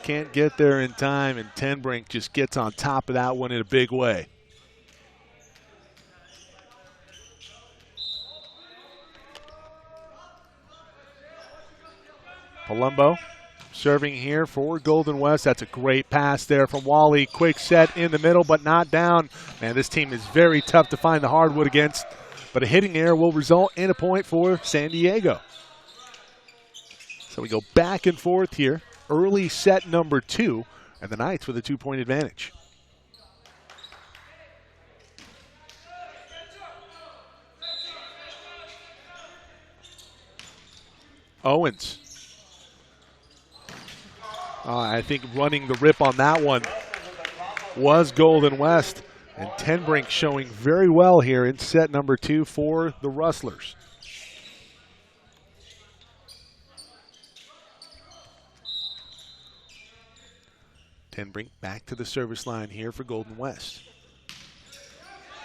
Can't get there in time, and Tenbrink just gets on top of that one in a big way. Palumbo serving here for Golden West. That's a great pass there from Wally. Quick set in the middle, but not down. Man, this team is very tough to find the hardwood against, but a hitting error will result in a point for San Diego. So we go back and forth here. Early set number 2, and the Knights with a 2-point advantage. Owens. I think running the rip on that one was Golden West. And Tenbrink showing very well here in set number 2 for the Rustlers. Tenbrink back to the service line here for Golden West.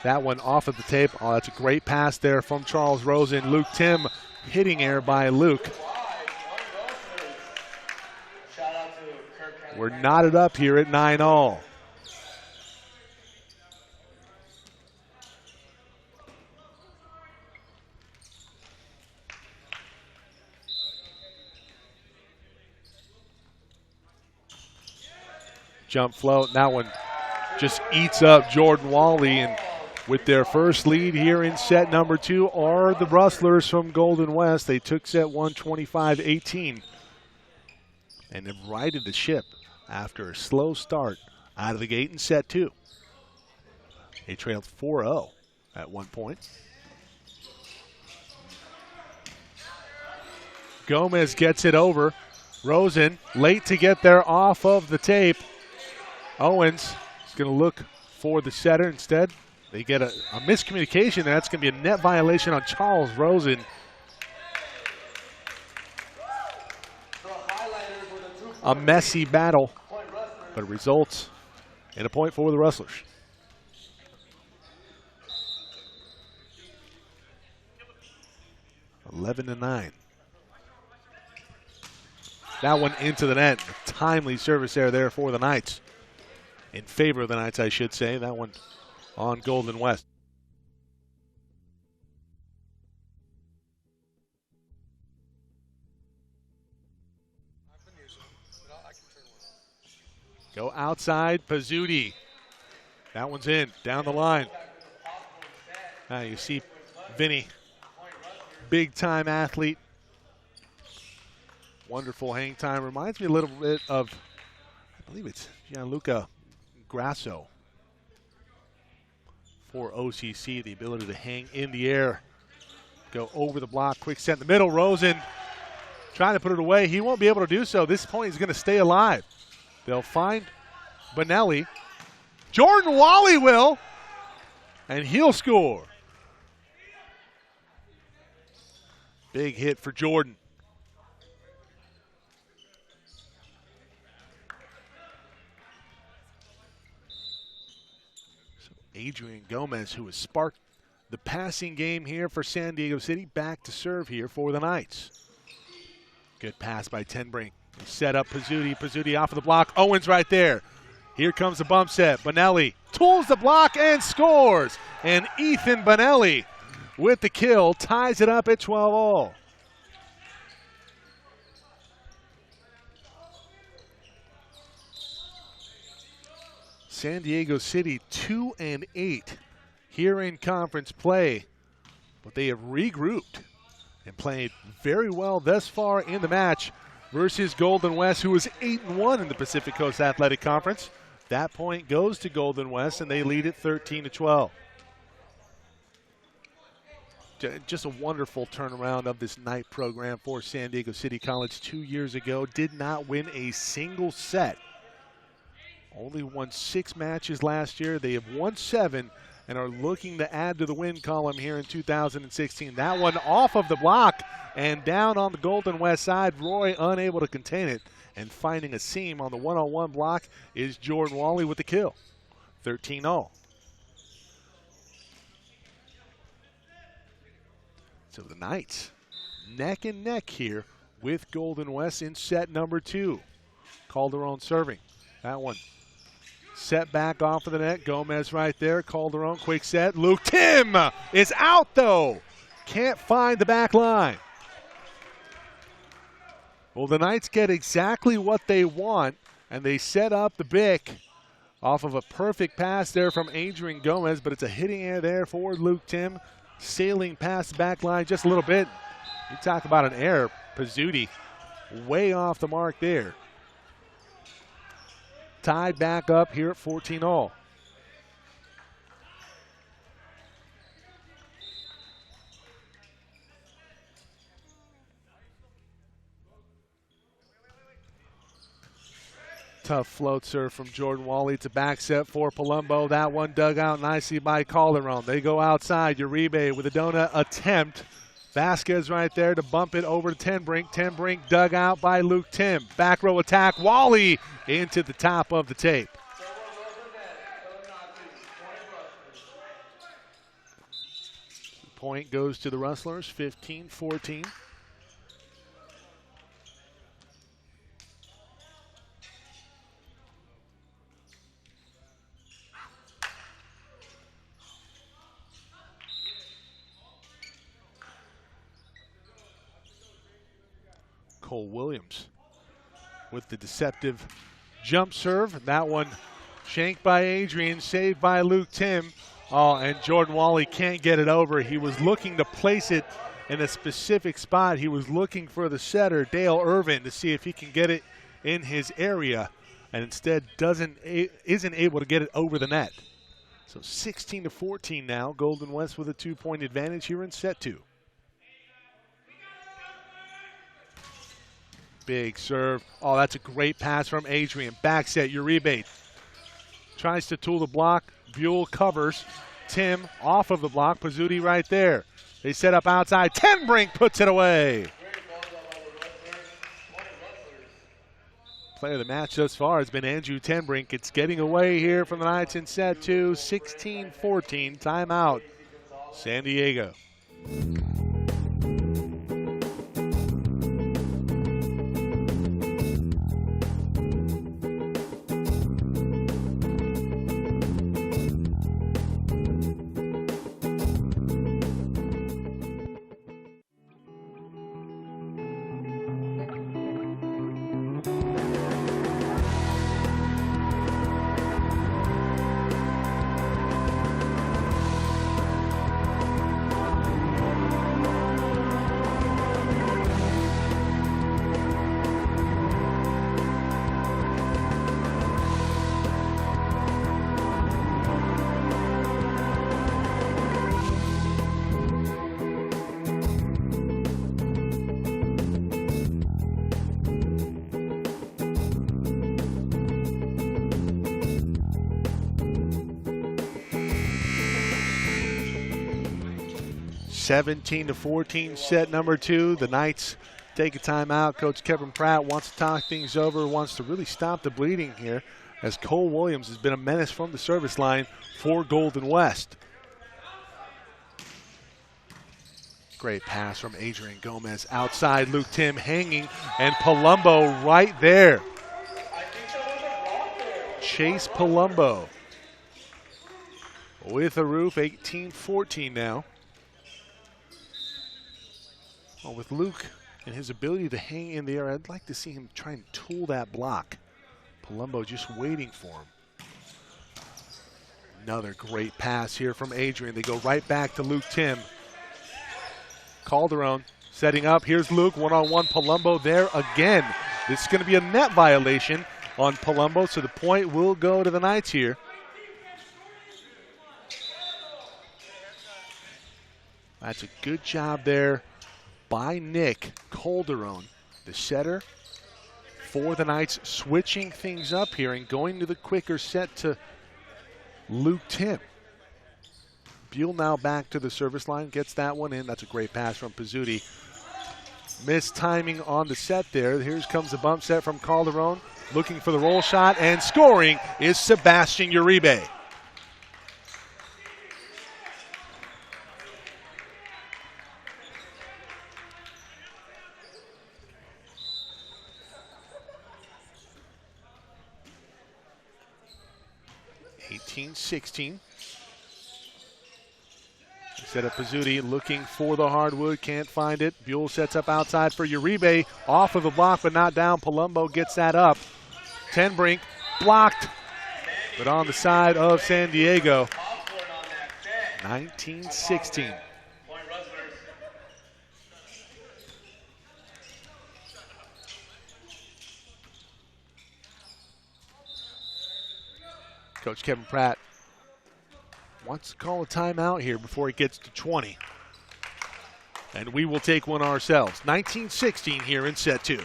That one off of the tape. Oh, that's a great pass there from Charles Rosen. Luke Tim, hitting error by Luke. We're knotted up here at 9-all. Jump float, and that one just eats up Jordan Wally. And with their first lead here in set number 2 are the Rustlers from Golden West. They took set 1 25-18 and have righted the ship after a slow start out of the gate in set 2. They trailed 4-0 at one point. Gomez gets it over. Rosen late to get there off of the tape. Owens is going to look for the setter instead. They get a miscommunication. That's going to be a net violation on Charles Rosen. A messy battle, but it results in a point for the Rustlers. (11-9). That one into the net. A timely service error there for the Knights. In favor of the Knights, I should say. That one on Golden West. Go outside, Pizzuti. That one's in, down the line. Now you see Vinny, big-time athlete. Wonderful hang time. Reminds me a little bit of, I believe it's Gianluca Grasso for OCC. The ability to hang in the air, go over the block, quick set in the middle. Rosen trying to put it away. He won't be able to do so. This point is going to stay alive. They'll find Bonelli. Jordan Wally will, and he'll score. Big hit for Jordan. So Adrian Gomez, who has sparked the passing game here for San Diego City, back to serve here for the Knights. Good pass by Tenbrink. Set up Pizzuti. Pizzuti off of the block. Owens right there. Here comes the bump set. Bonelli tools the block and scores. And Ethan Bonelli with the kill ties it up at 12-all. San Diego City 2-8 here in conference play, but they have regrouped and played very well thus far in the match versus Golden West, who is 8-1 in the Pacific Coast Athletic Conference. That point goes to Golden West, and they lead it 13-12. Just a wonderful turnaround of this night program for San Diego City College 2 years ago. Did not win a single set. Only won 6 matches last year. They have won 7 and are looking to add to the win column here in 2016. That one off of the block and down on the Golden West side. Roy unable to contain it, and finding a seam on the one-on-one block is Jordan Wally with the kill. 13-all. So the Knights neck and neck here with Golden West in set number 2. Calderon serving. That one set back off of the net. Gomez right there. Calderon, quick set. Luke Tim is out though. Can't find the back line. Well, the Knights get exactly what they want, and they set up the Bick off of a perfect pass there from Adrian Gomez, but it's a hitting air there for Luke Tim, sailing past the back line just a little bit. You talk about an error. Pizzuti way off the mark there. Tied back up here at 14 all. Tough float serve from Jordan Wally. It's a back set for Palumbo. That one dug out nicely by Calderon. They go outside. Uribe with a donut attempt. Vasquez right there to bump it over to Tenbrink. Tenbrink dug out by Luke Tim. Back row attack. Wally into the top of the tape. Point goes to the Rustlers, 15-14. Cole Williams with the deceptive jump serve. That one shanked by Adrian, saved by Luke Tim. Oh, and Jordan Wally can't get it over. He was looking to place it in a specific spot. He was looking for the setter, Dale Irvin, to see if he can get it in his area, and instead isn't able to get it over the net. So 16-14 now. Golden West with a 2-point advantage here in set 2. Big serve. Oh, that's a great pass from Adrian. Back set, Uribe tries to tool the block. Buell covers. Tim off of the block. Pizzuti right there. They set up outside. Tenbrink puts it away. Player of the match thus far has been Andrew Tenbrink. It's getting away here from the Knights in set 2. 16-14. Timeout. San Diego. 17-14 set number 2. The Knights take a timeout. Coach Kevin Pratt wants to talk things over, wants to really stop the bleeding here, as Cole Williams has been a menace from the service line for Golden West. Great pass from Adrian Gomez outside. Luke Tim hanging, and Palumbo right there. Chase Palumbo with a roof. 18-14 now. Well, with Luke and his ability to hang in the air, I'd like to see him try and tool that block. Palumbo just waiting for him. Another great pass here from Adrian. They go right back to Luke Tim. Calderon setting up. Here's Luke, one-on-one. Palumbo there again. This is going to be a net violation on Palumbo, so the point will go to the Knights here. That's a good job there by Nick Calderon, the setter for the Knights, switching things up here and going to the quicker set to Luke Tim. Buell now back to the service line, gets that one in. That's a great pass from Pizzuti. Missed timing on the set there. Here comes the bump set from Calderon, looking for the roll shot, and scoring is Sebastian Uribe. 19-16. Set up Pizzuti looking for the hardwood, can't find it. Buell sets up outside for Uribe, off of the block but not down. Palumbo gets that up. Tenbrink blocked, but on the side of San Diego. 19-16. Coach Kevin Pratt wants to call a timeout here before it gets to 20. And we will take one ourselves. 19-16 here in set 2.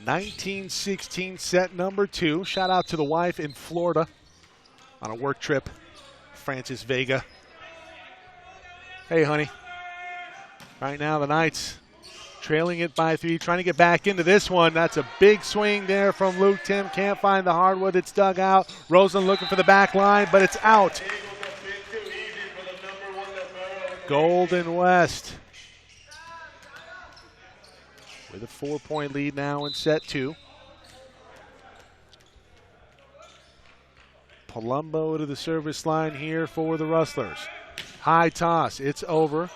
(19-16) set number 2. Shout out to the wife in Florida on a work trip, Francis Vega. Hey, honey. Right now the Knights trailing it by 3, trying to get back into this one. That's a big swing there from Luke Tim. Can't find the hardwood. It's dug out. Rosen looking for the back line, but it's out. Golden West with a 4-point lead now in set 2. Palumbo to the service line here for the Rustlers. High toss, it's over.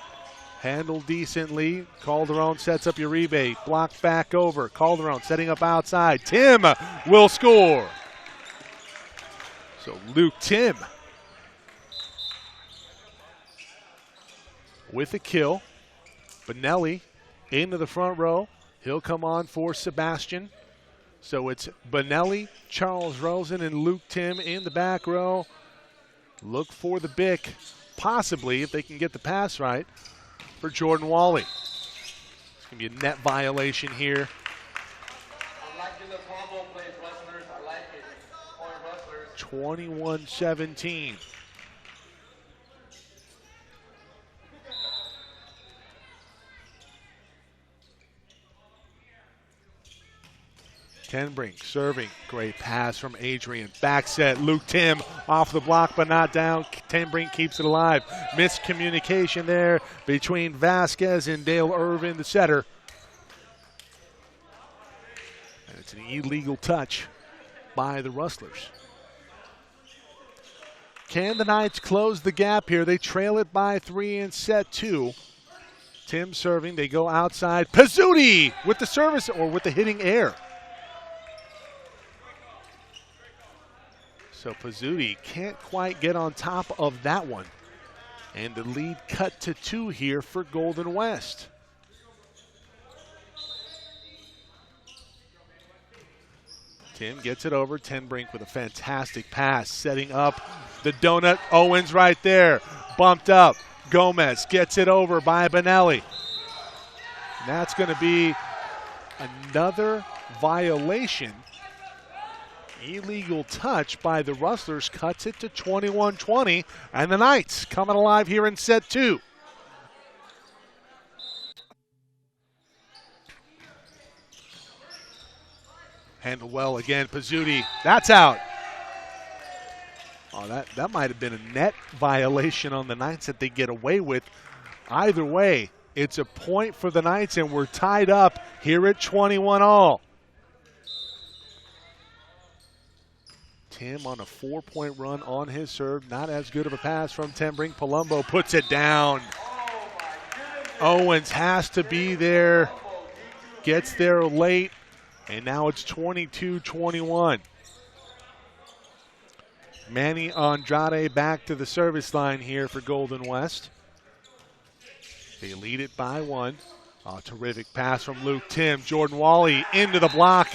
Handled decently. Calderon sets up Uribe. Blocked back over. Calderon setting up outside. Tim will score. So Luke Tim with a kill. Benelli into the front row. He'll come on for Sebastian. So it's Benelli, Charles Rosen, and Luke Tim in the back row. Look for the Bick, possibly, if they can get the pass right, for Jordan Wally. It's going to be a net violation here. 21-17. Tenbrink serving. Great pass from Adrian. Back set. Luke Tim off the block but not down. Tenbrink keeps it alive. Miscommunication there between Vasquez and Dale Irvin, the setter. And it's an illegal touch by the Rustlers. Can the Knights close the gap here? They trail it by 3 in set 2. Tim serving. They go outside. Pizzuti with the service or with the hitting air. So Pizzuti can't quite get on top of that one. And the lead cut to 2 here for Golden West. Tim gets it over. Tenbrink with a fantastic pass, setting up the donut. Owens right there. Bumped up. Gomez gets it over by Benelli. And that's going to be another violation. Illegal touch by the Rustlers cuts it to 21-20, and the Knights coming alive here in set 2. Handled well again, Pizzuti. That's out. Oh, that might have been a net violation on the Knights that they get away with. Either way, it's a point for the Knights, and we're tied up here at 21-all. Tim on a 4-point run on his serve. Not as good of a pass from Tenbrink. Palumbo puts it down. Owens has to be there. Gets there late. And now it's 22-21. Manny Andrade back to the service line here for Golden West. They lead it by 1. A terrific pass from Luke Tim. Jordan Wally into the block.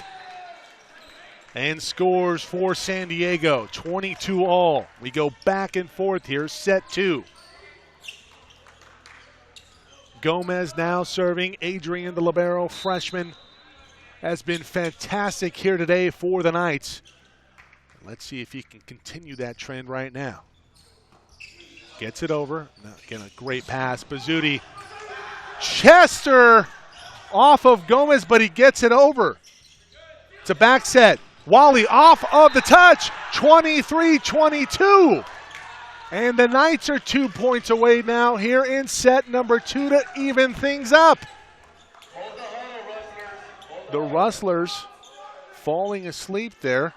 and scores for San Diego, 22-all. We go back and forth here, set 2. Gomez now serving. Adrian, the libero freshman, has been fantastic here today for the Knights. Let's see if he can continue that trend right now. Gets it over. Now, again, a great pass. Bizzuti. Chester off of Gomez, but he gets it over. It's a back set. Wally off of the touch. 23-22. And the Knights are 2 points away now here in set number 2 to even things up. The Rustlers falling asleep there.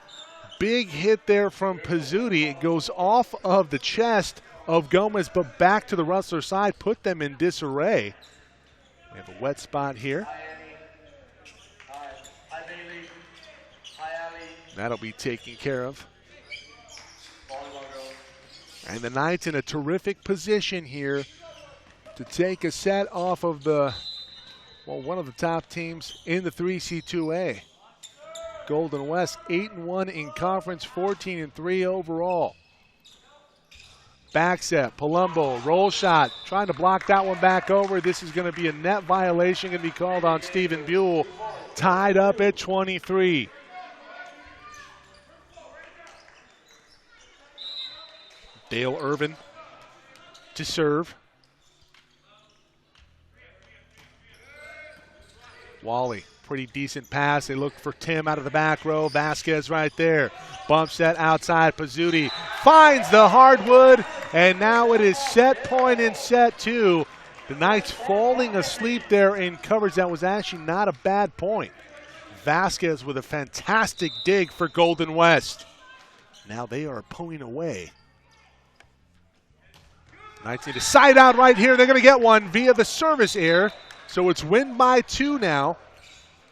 Big hit there from Pizzuti. It goes off of the chest of Gomez, but back to the Rustler side, put them in disarray. We have a wet spot here. That'll be taken care of. And the Knights in a terrific position here to take a set off of the, well, one of the top teams in the 3C2A. Golden West 8-1 in conference, 14-3 overall. Back set, Palumbo, roll shot, trying to block that one back over. This is going to be a net violation, going to be called on Stephen Buell. Tied up at 23. Dale Irvin to serve. Wally, pretty decent pass. They look for Tim out of the back row. Vasquez right there. Bump set outside. Pizzuti finds the hardwood, and now it is set point in set 2. The Knights falling asleep there in coverage. That was actually not a bad point. Vasquez with a fantastic dig for Golden West. Now they are pulling away. Knights need a side out right here. They're going to get one via the service error. So it's win by 2 now.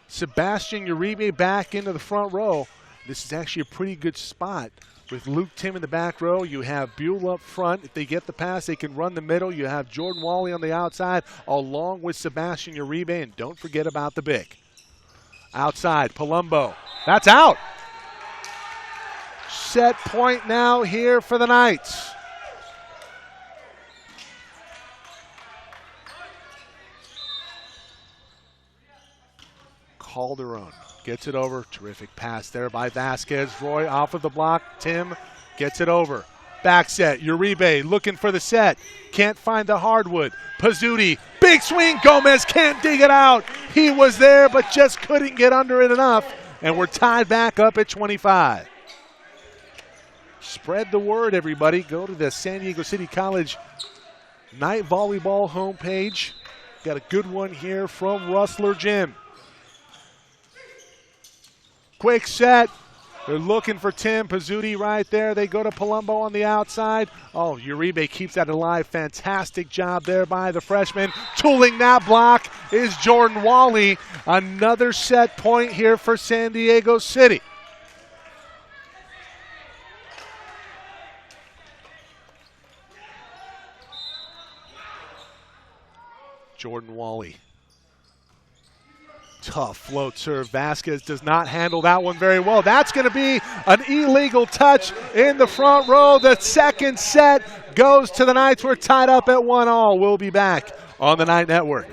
Sebastian Uribe back into the front row. This is actually a pretty good spot. With Luke Tim in the back row, you have Buell up front. If they get the pass, they can run the middle. You have Jordan Wally on the outside, along with Sebastian Uribe. And don't forget about the big. Outside, Palumbo. That's out. Set point now here for the Knights. Calderon gets it over. Terrific pass there by Vasquez. Roy off of the block. Tim gets it over. Back set. Uribe looking for the set. Can't find the hardwood. Pizzuti. Big swing. Gomez can't dig it out. He was there but just couldn't get under it enough. And we're tied back up at 25. Spread the word, everybody. Go to the San Diego City College Night Volleyball homepage. Got a good one here from Rustler Jim. Quick set. They're looking for Tim. Pizzuti right there. They go to Palumbo on the outside. Oh, Uribe keeps that alive. Fantastic job there by the freshman. Tooling that block is Jordan Wally. Another set point here for San Diego City. Jordan Wally. Tough float serve. Vasquez does not handle that one very well. That's going to be an illegal touch in the front row. The second set goes to the Knights. We're tied up at 1-all. We'll be back on the Night Network.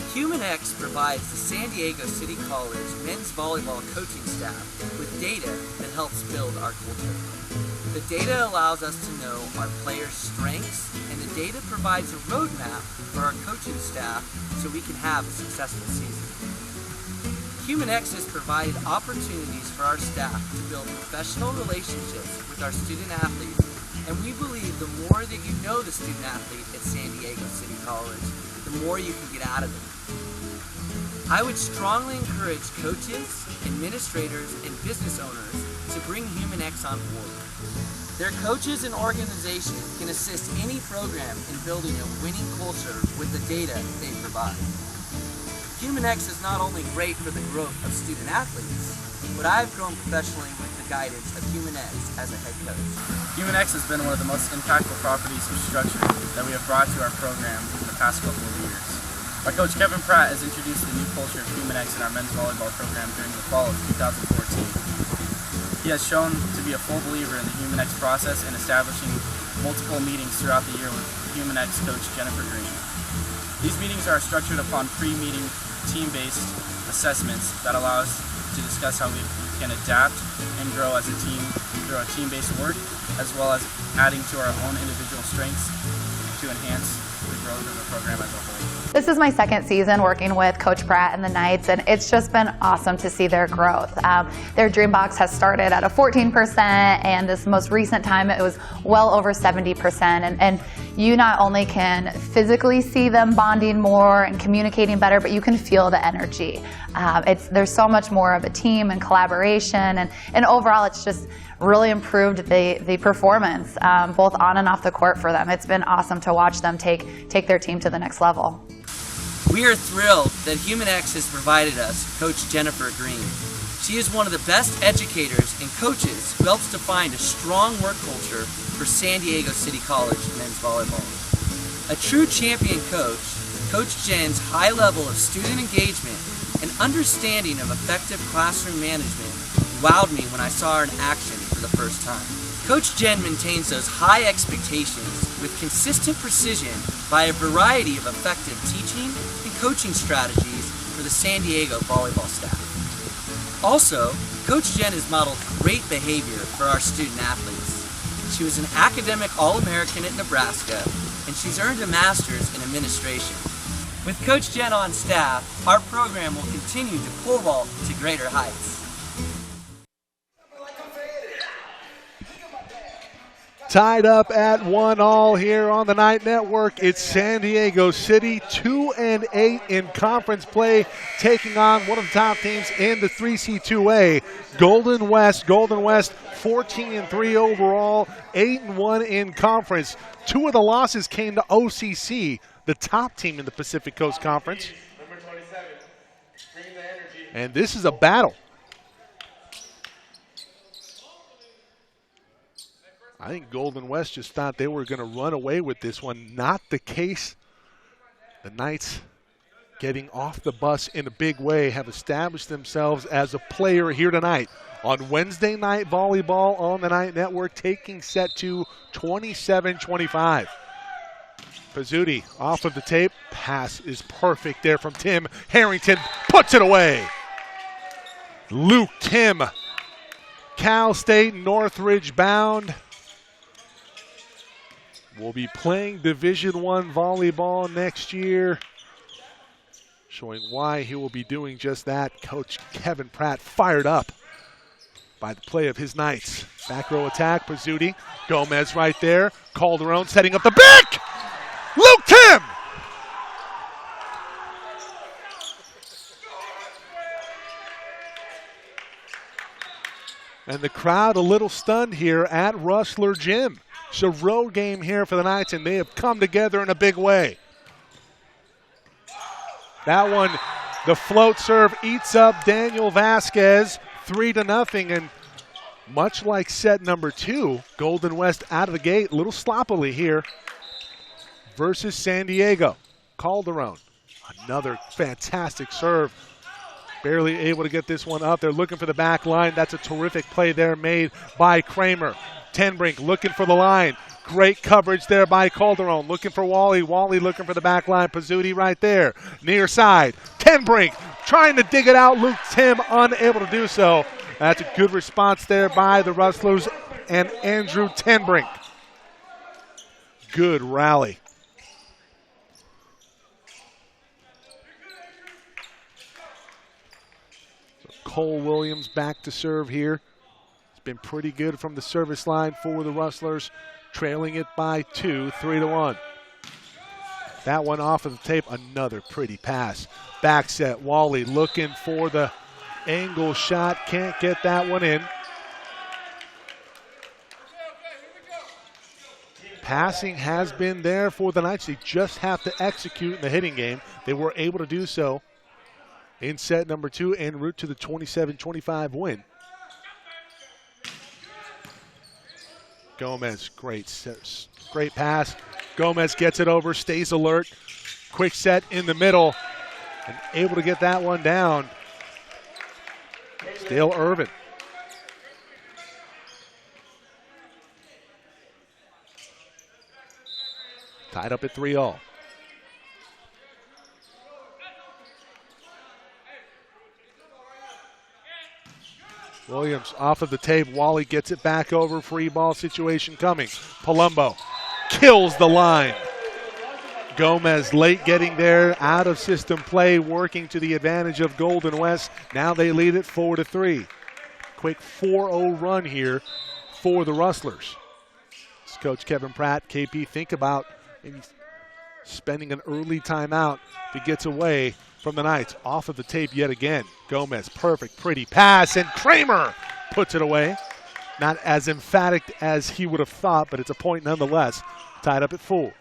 HumanX provides the San Diego City College men's volleyball coaching staff with data that helps build our culture. The data allows us to know our players' strengths, and the data provides a roadmap for our coaching staff so we can have a successful season. HumanX has provided opportunities for our staff to build professional relationships with our student athletes, and we believe the more that you know the student athlete at San Diego City College, the more you can get out of it. I would strongly encourage coaches, administrators, and business owners to bring HumanX on board. Their coaches and organization can assist any program in building a winning culture with the data they provide. HumanX is not only great for the growth of student athletes, but I've grown professionally with the guidance of HumanX as a head coach. HumanX has been one of the most impactful properties of structure that we have brought to our program in the past couple of years. Our coach Kevin Pratt has introduced the new culture of HumanX in our men's volleyball program during the fall of 2014. He has shown to be a full believer in the HumanX process and establishing multiple meetings throughout the year with HumanX coach Jennifer Green. These meetings are structured upon pre-meeting team-based assessments that allow us to discuss how we can adapt and grow as a team through our team-based work, as well as adding to our own individual strengths to enhance the growth of the program as a whole. This is my second season working with Coach Pratt and the Knights, and it's just been awesome to see their growth. Their dream box has started at a 14%, and this most recent time it was well over 70%. And you not only can physically see them bonding more and communicating better, but you can feel the energy. There's so much more of a team and collaboration, and overall it's just really improved the performance, both on and off the court for them. It's been awesome to watch them take their team to the next level. We are thrilled that HumanX has provided us Coach Jennifer Green. She is one of the best educators and coaches who helps define a strong work culture for San Diego City College men's volleyball. A true champion coach, Coach Jen's high level of student engagement and understanding of effective classroom management wowed me when I saw her in action for the first time. Coach Jen maintains those high expectations with consistent precision by a variety of effective teaching and coaching strategies for the San Diego volleyball staff. Also, Coach Jen has modeled great behavior for our student athletes. She was an academic All-American at Nebraska, and she's earned a master's in administration. With Coach Jen on staff, our program will continue to pole vault to greater heights. Tied up at 1-all here on the Night Network. It's San Diego City, 2-8 in conference play, taking on one of the top teams in the 3C2A, Golden West. Golden West, 14-3 overall, 8-1 in conference. Two of the losses came to OCC, the top team in the Pacific Coast Conference. And this is a battle. I think Golden West just thought they were going to run away with this one. Not the case. The Knights, getting off the bus in a big way, have established themselves as a player here tonight on Wednesday Night Volleyball on the Night Network, taking set to 27-25. Pizzuti off of the tape. Pass is perfect there from Tim. Harrington puts it away. Luke Tim, Cal State Northridge bound. Will be playing Division I volleyball next year. Showing why he will be doing just that. Coach Kevin Pratt fired up by the play of his Knights. Back row attack, Pizzuti. Gomez right there. Calderon setting up the back. Luke Tim! And the crowd a little stunned here at Rustler Gym. It's a road game here for the Knights, and they have come together in a big way. That one, the float serve eats up Daniel Vasquez, 3-0. And much like set number 2, Golden West out of the gate, a little sloppily here versus San Diego. Calderon, another fantastic serve. Barely able to get this one up. They're looking for the back line. That's a terrific play there made by Kramer. Tenbrink looking for the line. Great coverage there by Calderon. Looking for Wally. Wally looking for the back line. Pizzuti right there. Near side. Tenbrink trying to dig it out. Luke Tim unable to do so. That's a good response there by the Rustlers and Andrew Tenbrink. Good rally. So Cole Williams back to serve here. Been pretty good from the service line for the Rustlers, trailing it by 2, 3-1. That one off of the tape, another pretty pass. Back set, Wally looking for the angle shot, can't get that one in. Passing has been there for the Knights. They just have to execute in the hitting game. They were able to do so in set number 2 en route to the 27-25 win. Gomez, great pass. Gomez gets it over, stays alert. Quick set in the middle, and able to get that one down. Dale Irvin. Tied up at 3-all. Williams off of the tape. Wally gets it back over. Free ball situation coming. Palumbo kills the line. Gomez late getting there. Out of system play, working to the advantage of Golden West. Now they lead it 4-3. Quick 4-0 run here for the Rustlers. As Coach Kevin Pratt, KP, think about maybe spending an early timeout to get away from the Knights. Off of the tape yet again. Gomez, perfect, pretty pass, and Kramer puts it away. Not as emphatic as he would have thought, but it's a point nonetheless. Tied up at 4.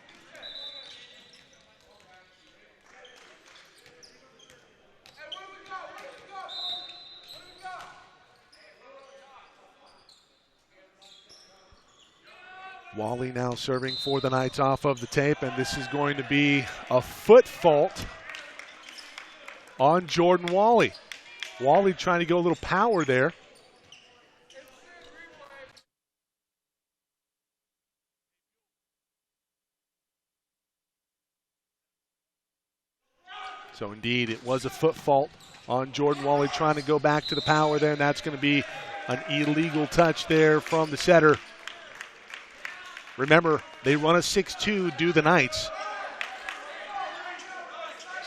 Wally now serving for the Knights off of the tape, and this is going to be a foot fault on Jordan Wally. Wally trying to go a little power there. So indeed, it was a foot fault on Jordan Wally trying to go back to the power there, and that's going to be an illegal touch there from the setter. Remember, they run a 6-2, do the Knights.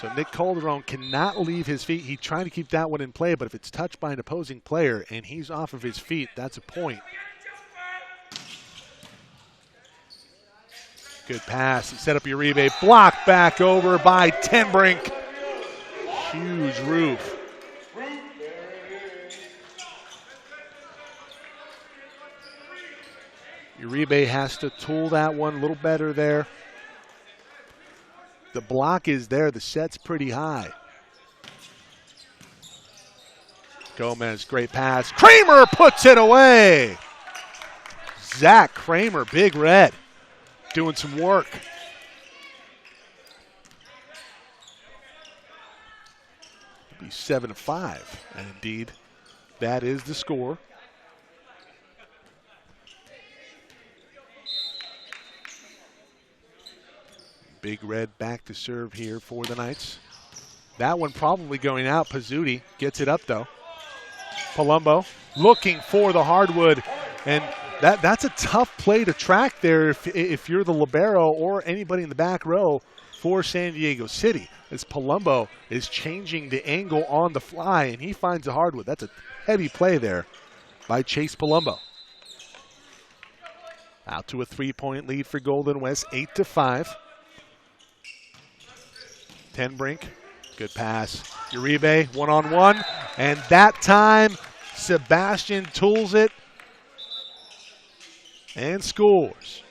So Nick Calderon cannot leave his feet. He's trying to keep that one in play, but if it's touched by an opposing player and he's off of his feet, that's a point. Good pass. Set up Uribe. Blocked back over by Tenbrink. Huge roof. Uribe has to tool that one a little better there. The block is there. The set's pretty high. Gomez, great pass. Kramer puts it away. Zach Kramer, Big Red, doing some work. It'll be 7-5, and indeed, that is the score. Big Red back to serve here for the Knights. That one probably going out. Pizzuti gets it up, though. Palumbo looking for the hardwood, and that's a tough play to track there if you're the libero or anybody in the back row for San Diego City, as Palumbo is changing the angle on the fly, and he finds the hardwood. That's a heavy play there by Chase Palumbo. Out to a 3-point lead for Golden West, 8-5. Tenbrink, good pass. Uribe, one-on-one, and that time Sebastian tools it and scores.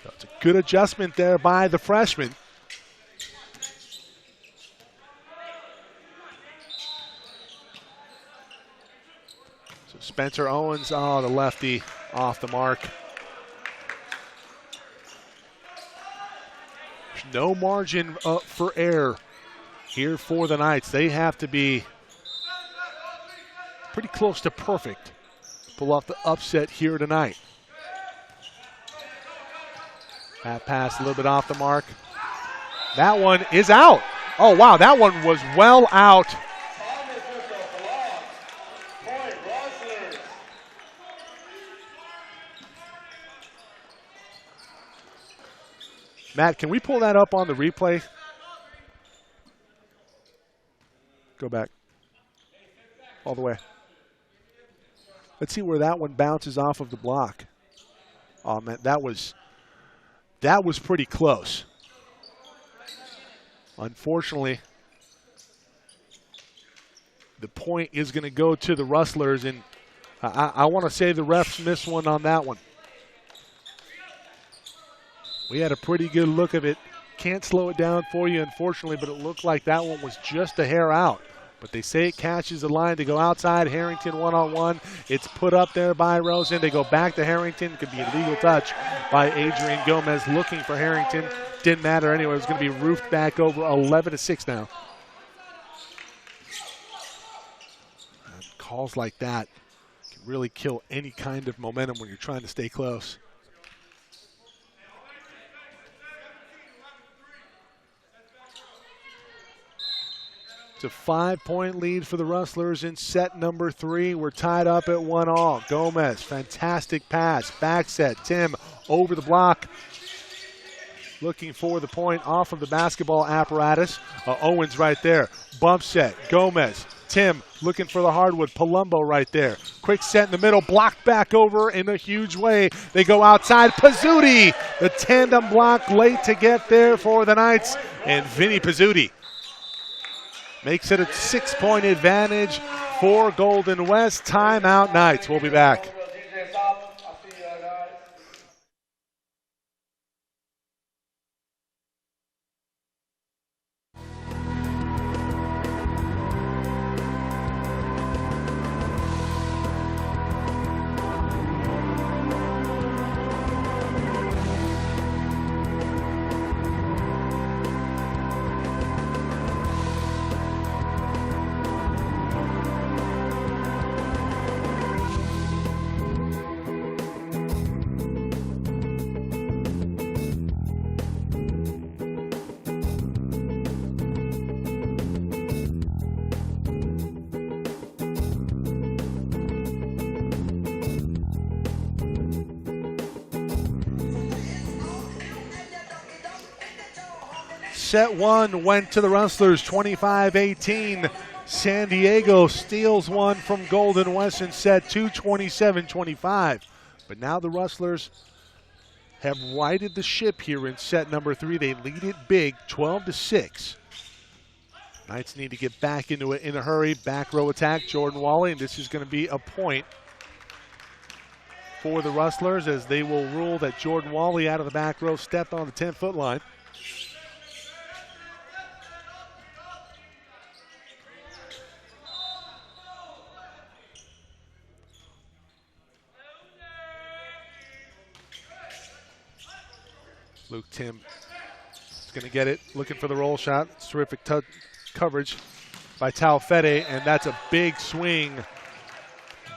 So it's a good adjustment there by the freshman. So Spencer Owens, the lefty, off the mark. No margin for error here for the Knights. They have to be pretty close to perfect to pull off the upset here tonight. That pass a little bit off the mark. That one is out. Oh, wow, that one was well out. Matt, can we pull that up on the replay? Go back. All the way. Let's see where that one bounces off of the block. Oh, man, that was pretty close. Unfortunately, the point is going to go to the Rustlers, and I want to say the refs missed one on that one. We had a pretty good look of it. can't slow it down for you, unfortunately, but it looked like that one was just a hair out. But they say it catches the line to go outside. Harrington one-on-one. It's put up there by Rosen. They go back to Harrington. Could be a legal touch by Adrian Gomez looking for Harrington. Didn't matter anyway. It was going to be roofed back over 11-6 now. And calls like that can really kill any kind of momentum when you're trying to stay close. It's a 5-point lead for the Rustlers in set number 3. We're tied up at 1-all. Gomez, fantastic pass. Back set. Tim over the block. Looking for the point off of the basketball apparatus. Owens right there. Bump set. Gomez. Tim looking for the hardwood. Palumbo right there. Quick set in the middle. Blocked back over in a huge way. They go outside. Pizzuti. The tandem block late to get there for the Knights. And Vinny Pizzuti makes it a 6-point advantage for Golden West. Timeout Knights. We'll be back. Set 1 went to the Rustlers, 25-18. San Diego steals one from Golden West in set 2, 27-25. But now the Rustlers have righted the ship here in set number 3. They lead it big, 12-6. Knights need to get back into it in a hurry. Back row attack, Jordan Wally, and this is going to be a point for the Rustlers as they will rule that Jordan Wally out of the back row stepped on the 10-foot line. Luke Tim is going to get it, looking for the roll shot. It's terrific coverage by Taufete, and that's a big swing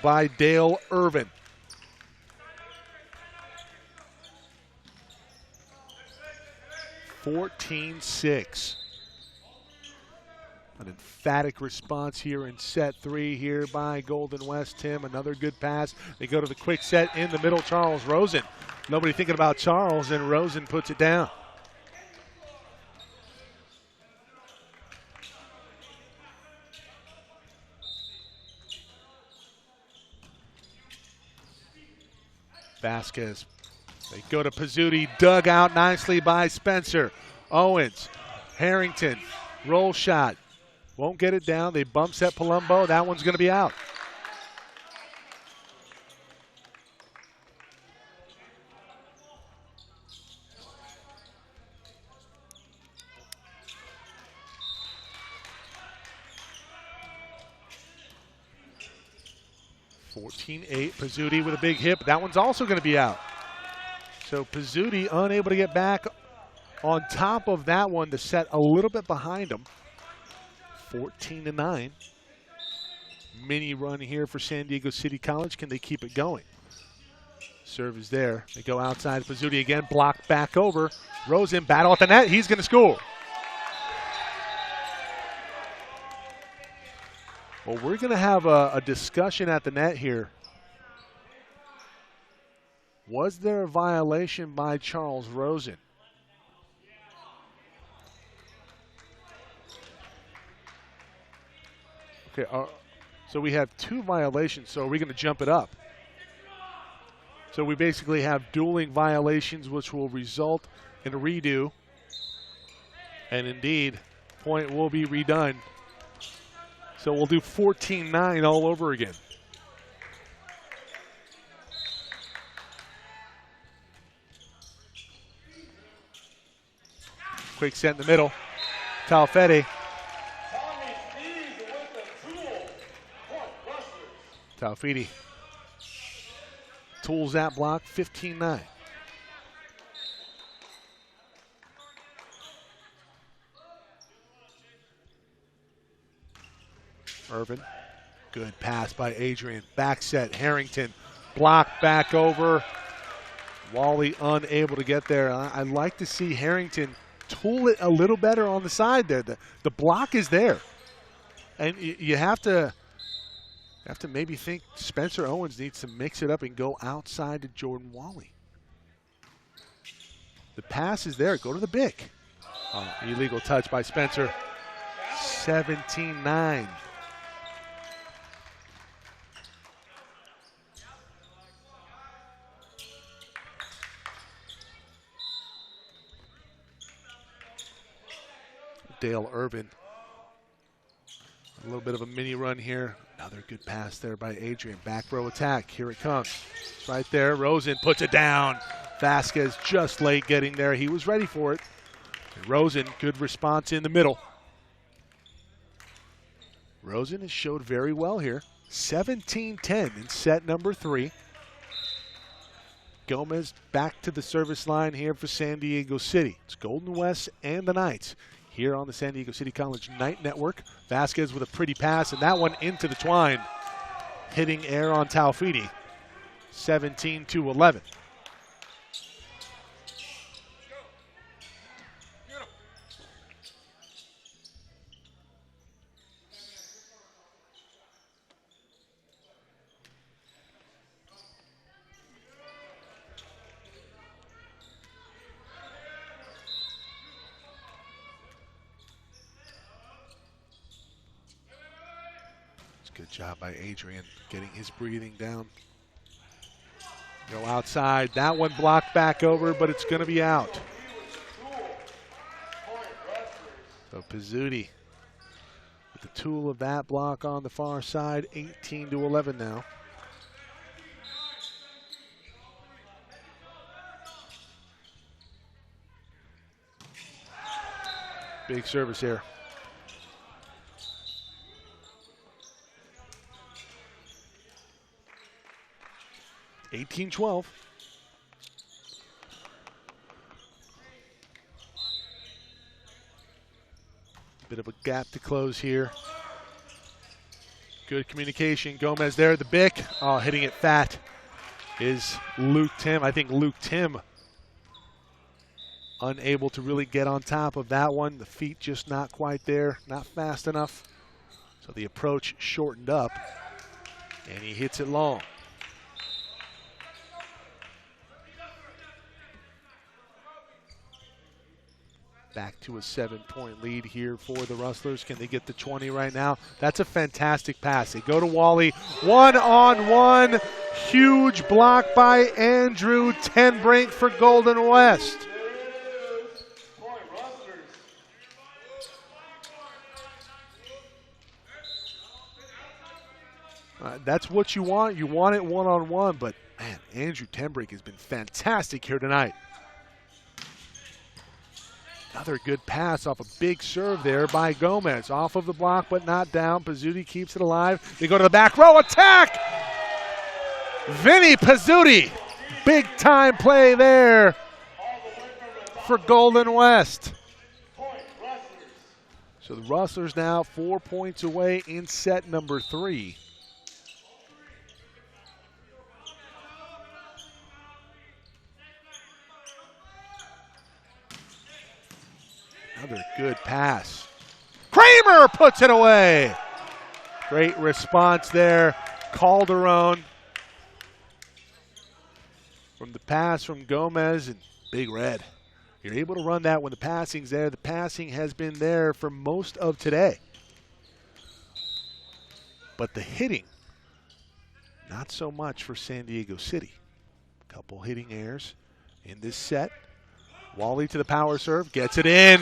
by Dale Irvin. (14-6). An emphatic response here in set 3 here by Golden West. Tim, another good pass. They go to the quick set in the middle. Charles Rosen. Nobody thinking about Charles, and Rosen puts it down. Vasquez. They go to Pizzuti, dug out nicely by Spencer. Owens, Harrington, roll shot. Won't get it down. They bump set Palumbo. That one's going to be out. (14-8). Pizzuti with a big hit. That one's also going to be out. So Pizzuti unable to get back on top of that one to set a little bit behind him. 14-9. Mini run here for San Diego City College. Can they keep it going? Serve is there. They go outside. Pizzuti again. Blocked back over. Rosen battle at the net. He's going to score. Well, we're going to have a discussion at the net here. Was there a violation by Charles Rosen? Okay, so we have 2 violations, so are we going to jump it up? So we basically have dueling violations, which will result in a redo. And indeed, point will be redone. So we'll do 14-9 all over again. Quick set in the middle. Talfetti. Taufidi tools that block, 15-9. Irvin, good pass by Adrian. Back set, Harrington, block back over. Wally unable to get there. I'd like to see Harrington tool it a little better on the side there. The block is there. And you have to maybe think Spencer Owens needs to mix it up and go outside to Jordan Wally. The pass is there. Go to the big. Illegal touch by Spencer. 17-9. Dale Irvin. A little bit of a mini run here. Another good pass there by Adrian. Back row attack. Here it comes. It's right there. Rosen puts it down. Vasquez just late getting there. He was ready for it. And Rosen, good response in the middle. Rosen has showed very well here. 17-10 in set number 3. Gomez back to the service line here for San Diego City. It's Golden West and the Knights here on the San Diego City College Night Network. Vasquez with a pretty pass, and that one into the twine. Hitting air on Taufidi. 17-11. Good job by Adrian getting his breathing down. Go outside. That one blocked back over, but it's going to be out. So Pizzuti with the tool of that block on the far side. 18-11 now. Big service here. 18-12. Bit of a gap to close here. Good communication. Gomez there, the Bick. Oh, hitting it fat is Luke Tim. I think Luke Tim unable to really get on top of that one. The feet just not quite there, not fast enough. So the approach shortened up, and he hits it long. Back to a 7-point lead here for the Rustlers. Can they get the 20 right now? That's a fantastic pass. They go to Wally. One-on-one. Huge block by Andrew Tenbrink for Golden West. That's what you want. You want it one-on-one, but man, Andrew Tenbrink has been fantastic here tonight. Another good pass off a big serve there by Gomez. Off of the block, but not down. Pizzuti keeps it alive. They go to the back row. Attack! Vinny Pizzuti. Big time play there for Golden West. So the Rustlers now 4 points away in set number 3. Another good pass. Kramer puts it away. Great response there. Calderon from the pass from Gomez and Big Red. You're able to run that when the passing's there. The passing has been there for most of today. But the hitting, not so much for San Diego City. Couple hitting errors in this set. Wally to the power serve, gets it in.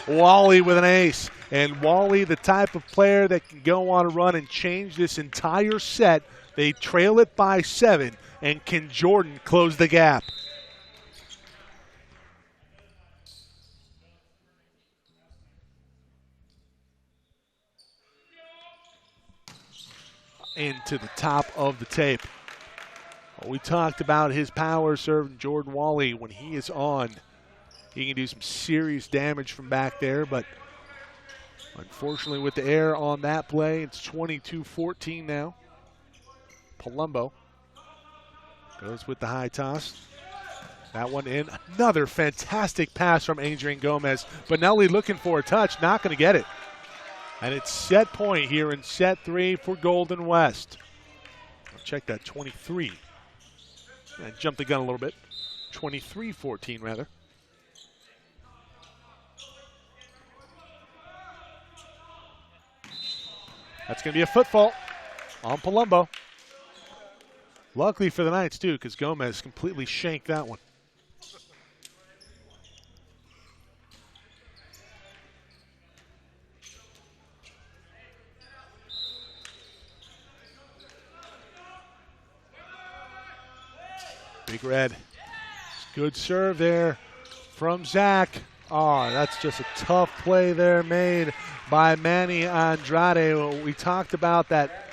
Wally with an ace. And Wally, the type of player that can go on a run and change this entire set. They trail it by 7, and can Jordan close the gap? into the top of the tape. Well, we talked about his power serving Jordan Wally. When he is on, he can do some serious damage from back there, but unfortunately with the error on that play, it's 22-14 now. Palumbo goes with the high toss. That one in. Another fantastic pass from Adrian Gomez. Bonelli looking for a touch, not going to get it. And it's set point here in set 3 for Golden West. I'll check that, 23. I jumped the gun a little bit. 23-14 rather. That's going to be a foot fault on Palumbo. Luckily for the Knights too, because Gomez completely shanked that one. Big Red. Good serve there from Zach. Oh, that's just a tough play there made by Manny Andrade. We talked about that.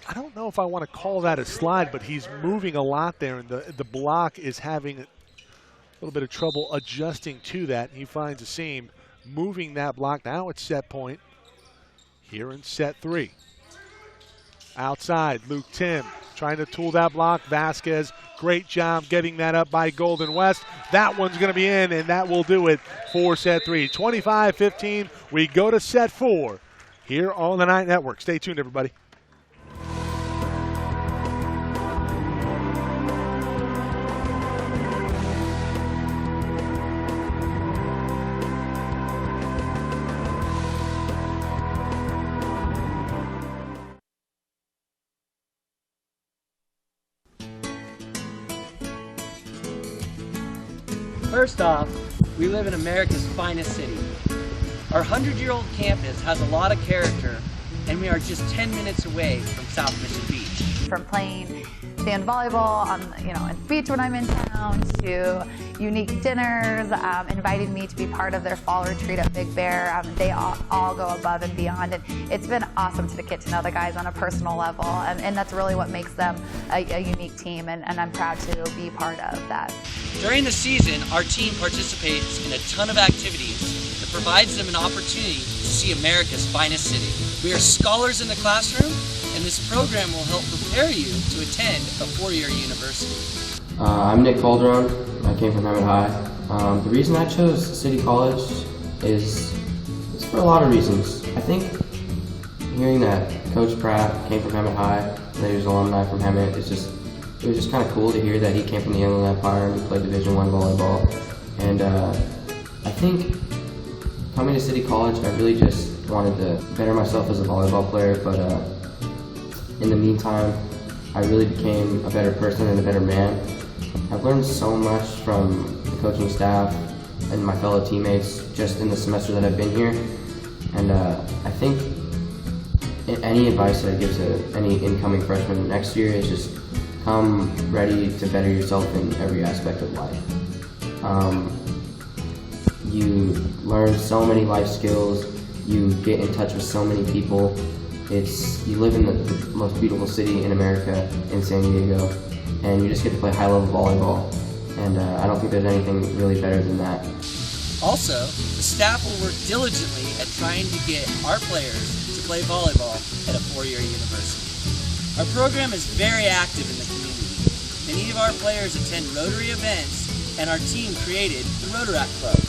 I don't know if I want to call that a slide, but he's moving a lot there, and the block is having a little bit of trouble adjusting to that. He finds a seam, moving that block. Now it's set point here in set 3. Outside, Luke Tim trying to tool that block. Vasquez, great job getting that up by Golden West. That one's going to be in, and that will do it for set 3. 25-15, we go to set 4 here on the Night Network. Stay tuned, everybody. First off, we live in America's finest city. Our 100-year-old campus has a lot of character, and we are just 10 minutes away from South Mission Beach. From playing sand volleyball on, at the beach when I'm in town, to unique dinners, inviting me to be part of their fall retreat at Big Bear. They all go above and beyond, and it's been awesome to get to know the guys on a personal level, and that's really what makes them a unique team, and I'm proud to be part of that. During the season, our team participates in a ton of activities that provides them an opportunity to see America's finest city. We are scholars in the classroom, and this program will help prepare you to attend a 4-year university. I'm Nick Calderon. I came from Hammond High. The reason I chose City College is for a lot of reasons. I think hearing that Coach Pratt came from Hammond High, and that he was an alumni from Hammond, it was just kind of cool to hear that he came from the Inland Empire and he played Division I volleyball. And I think coming to City College, I really just wanted to better myself as a volleyball player, but in the meantime, I really became a better person and a better man. I've learned so much from the coaching staff and my fellow teammates just in the semester that I've been here. And I think any advice that I give to any incoming freshman next year is just come ready to better yourself in every aspect of life. You learn so many life skills, you get in touch with so many people. You live in the most beautiful city in America, in San Diego, and you just get to play high-level volleyball. And I don't think there's anything really better than that. Also, the staff will work diligently at trying to get our players to play volleyball at a 4-year university. Our program is very active in the community. Many of our players attend Rotary events, and our team created the Rotaract Club.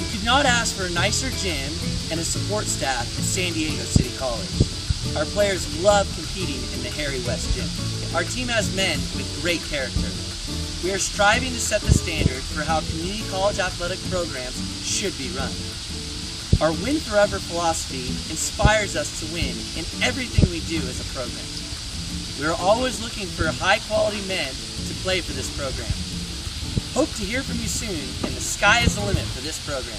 You could not ask for a nicer gym and a support staff at San Diego City College. Our players love competing in the Harry West gym. Our team has men with great character. We are striving to set the standard for how community college athletic programs should be run. Our Win Forever philosophy inspires us to win in everything we do as a program. We are always looking for high-quality men to play for this program. Hope to hear from you soon, and the sky is the limit for this program.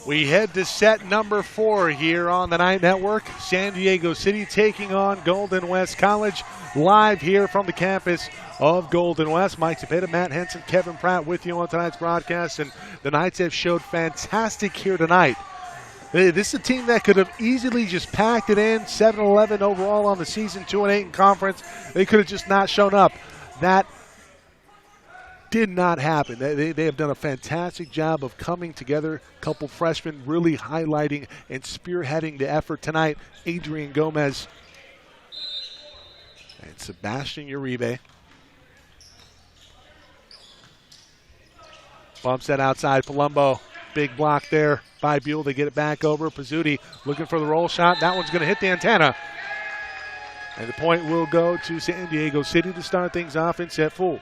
We We head to set number 4 here on the Night Network. San Diego City taking on Golden West College, live here from the campus of Golden West. Mike Cepeda, Matt Henson, Kevin Pratt with you on tonight's broadcast. And the Knights have showed fantastic here tonight. This is a team that could have easily just packed it in, 7-11 overall on the season, 2-8 in conference. They could have just not shown up. That did not happen. They have done a fantastic job of coming together. A couple freshmen really highlighting and spearheading the effort tonight. Adrian Gomez and Sebastian Uribe. Bumps that outside. Palumbo, big block there by Buell. They get it back over. Pizzuti looking for the roll shot. That one's going to hit the antenna. And the point will go to San Diego City to start things off in set full.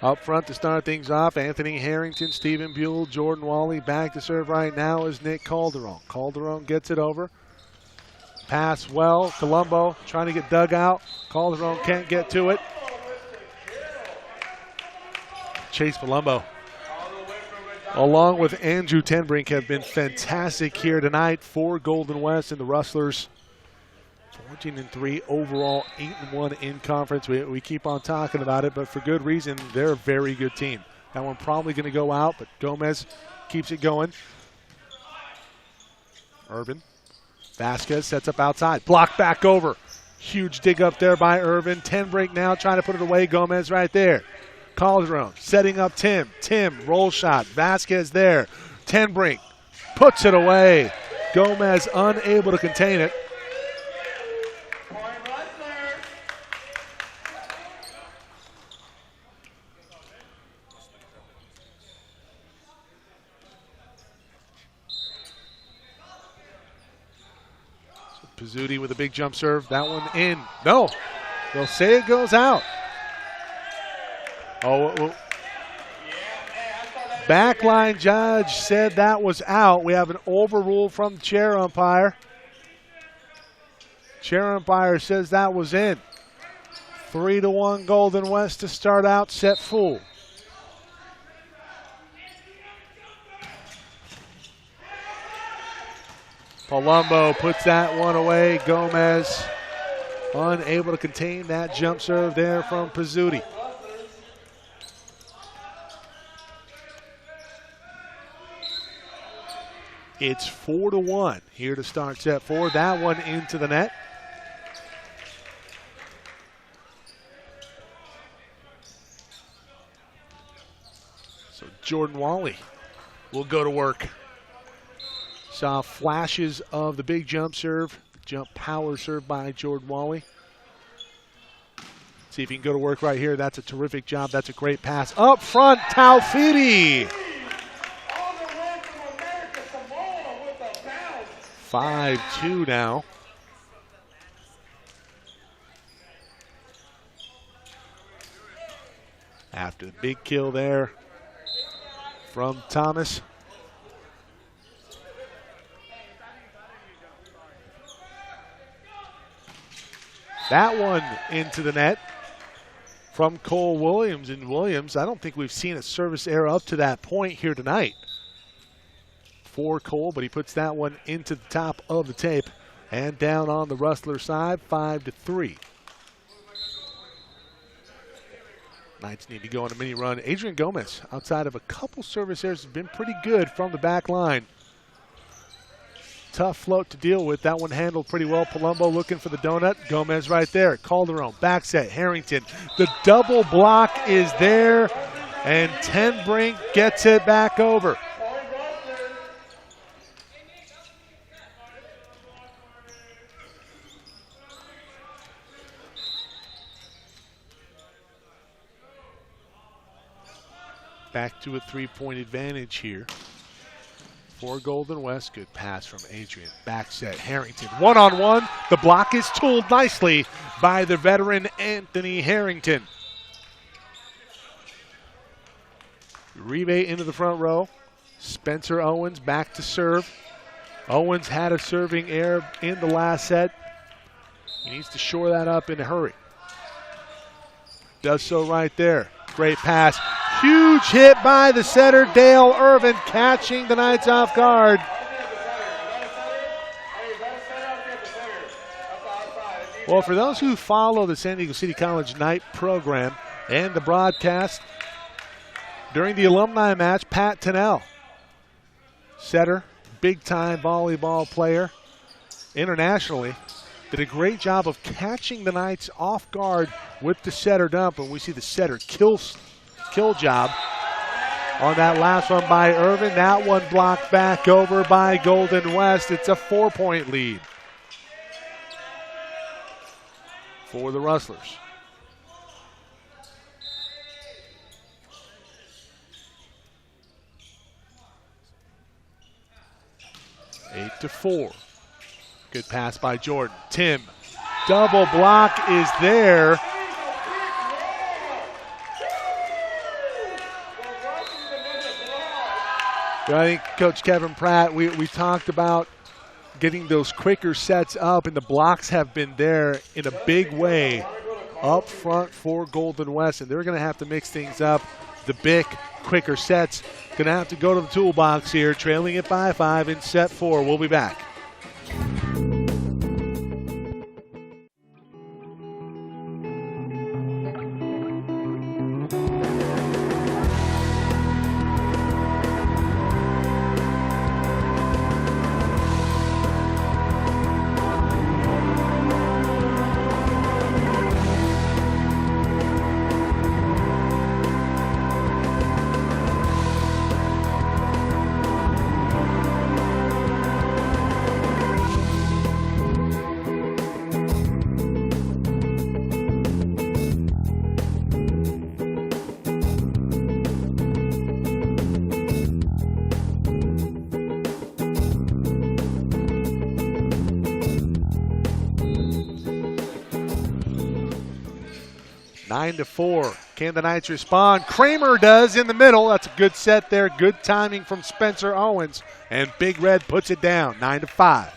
Up front to start things off, Anthony Harrington, Stephen Buell, Jordan Wally. Back to serve right now is Nick Calderon. Calderon gets it over. Pass well. Colombo trying to get dug out. Calderon can't get to it. Chase Palumbo, along with Andrew Tenbrink, have been fantastic here tonight for Golden West and the Rustlers. 14-3 overall, 8-1 in conference. We keep on talking about it, but for good reason. They're a very good team. That one probably going to go out, but Gomez keeps it going. Irvin. Vasquez sets up outside. Block back over. Huge dig up there by Irvin. Tenbrink now trying to put it away. Gomez right there. Calderon setting up Tim. Tim, roll shot. Vasquez there. Tenbrink puts it away. Gomez unable to contain it. Pizzuti with a big jump serve. That one in. No. They'll say it goes out. Backline judge said that was out. We have an overrule from the chair umpire. Chair umpire says that was in. 3-1 Golden West to start out set full. Palumbo puts that one away. Gomez unable to contain that jump serve there from Pizzuti. It's 4-1 here to start set 4. That one into the net. So Jordan Wally will go to work. Saw flashes of the big jump serve. Jump power serve by Jordan Wally. See if he can go to work right here. That's a terrific job. That's a great pass. Up front, Taufidi. 5-2 now. After the big kill there from Thomas. That one into the net from Cole Williams. And Williams, I don't think we've seen a service error up to that point here tonight for Cole, but he puts that one into the top of the tape and down on the Rustler side, 5-3. Knights need to go on a mini run. Adrian Gomez, outside of a couple service errors, has been pretty good from the back line. Tough float to deal with. That one handled pretty well. Palumbo looking for the donut. Gomez right there. Calderon, back set. Harrington. The double block is there, and Tenbrink gets it back over. Back to a 3-point advantage here for Golden West. Good pass from Adrian. Back set. Harrington. One-on-one. The block is tooled nicely by the veteran Anthony Harrington. Uribe into the front row. Spencer Owens back to serve. Owens had a serving error in the last set. He needs to shore that up in a hurry. Does so right there. Great pass. Huge hit by the setter, Dale Irvin, catching the Knights off guard. Well, for those who follow the San Diego City College night program and the broadcast, during the alumni match, Pat Tennell, setter, big-time volleyball player internationally, did a great job of catching the Knights off guard with the setter dump, and we see the setter kill job on that last one by Irvin. That one blocked back over by Golden West. It's a 4-point lead for the Rustlers. Eight to 4. Good pass by Jordan. Tim, double block is there. I think Coach Kevin Pratt, we talked about getting those quicker sets up, and the blocks have been there in a big way up front for Golden West, and they're going to have to mix things up. The big, quicker sets going to have to go to the toolbox here, trailing it by 5 in set 4. We'll be back. Nine to 4. Can the Knights respond? Kramer does in the middle. That's a good set there. Good timing from Spencer Owens. And Big Red puts it down. 9 to 5.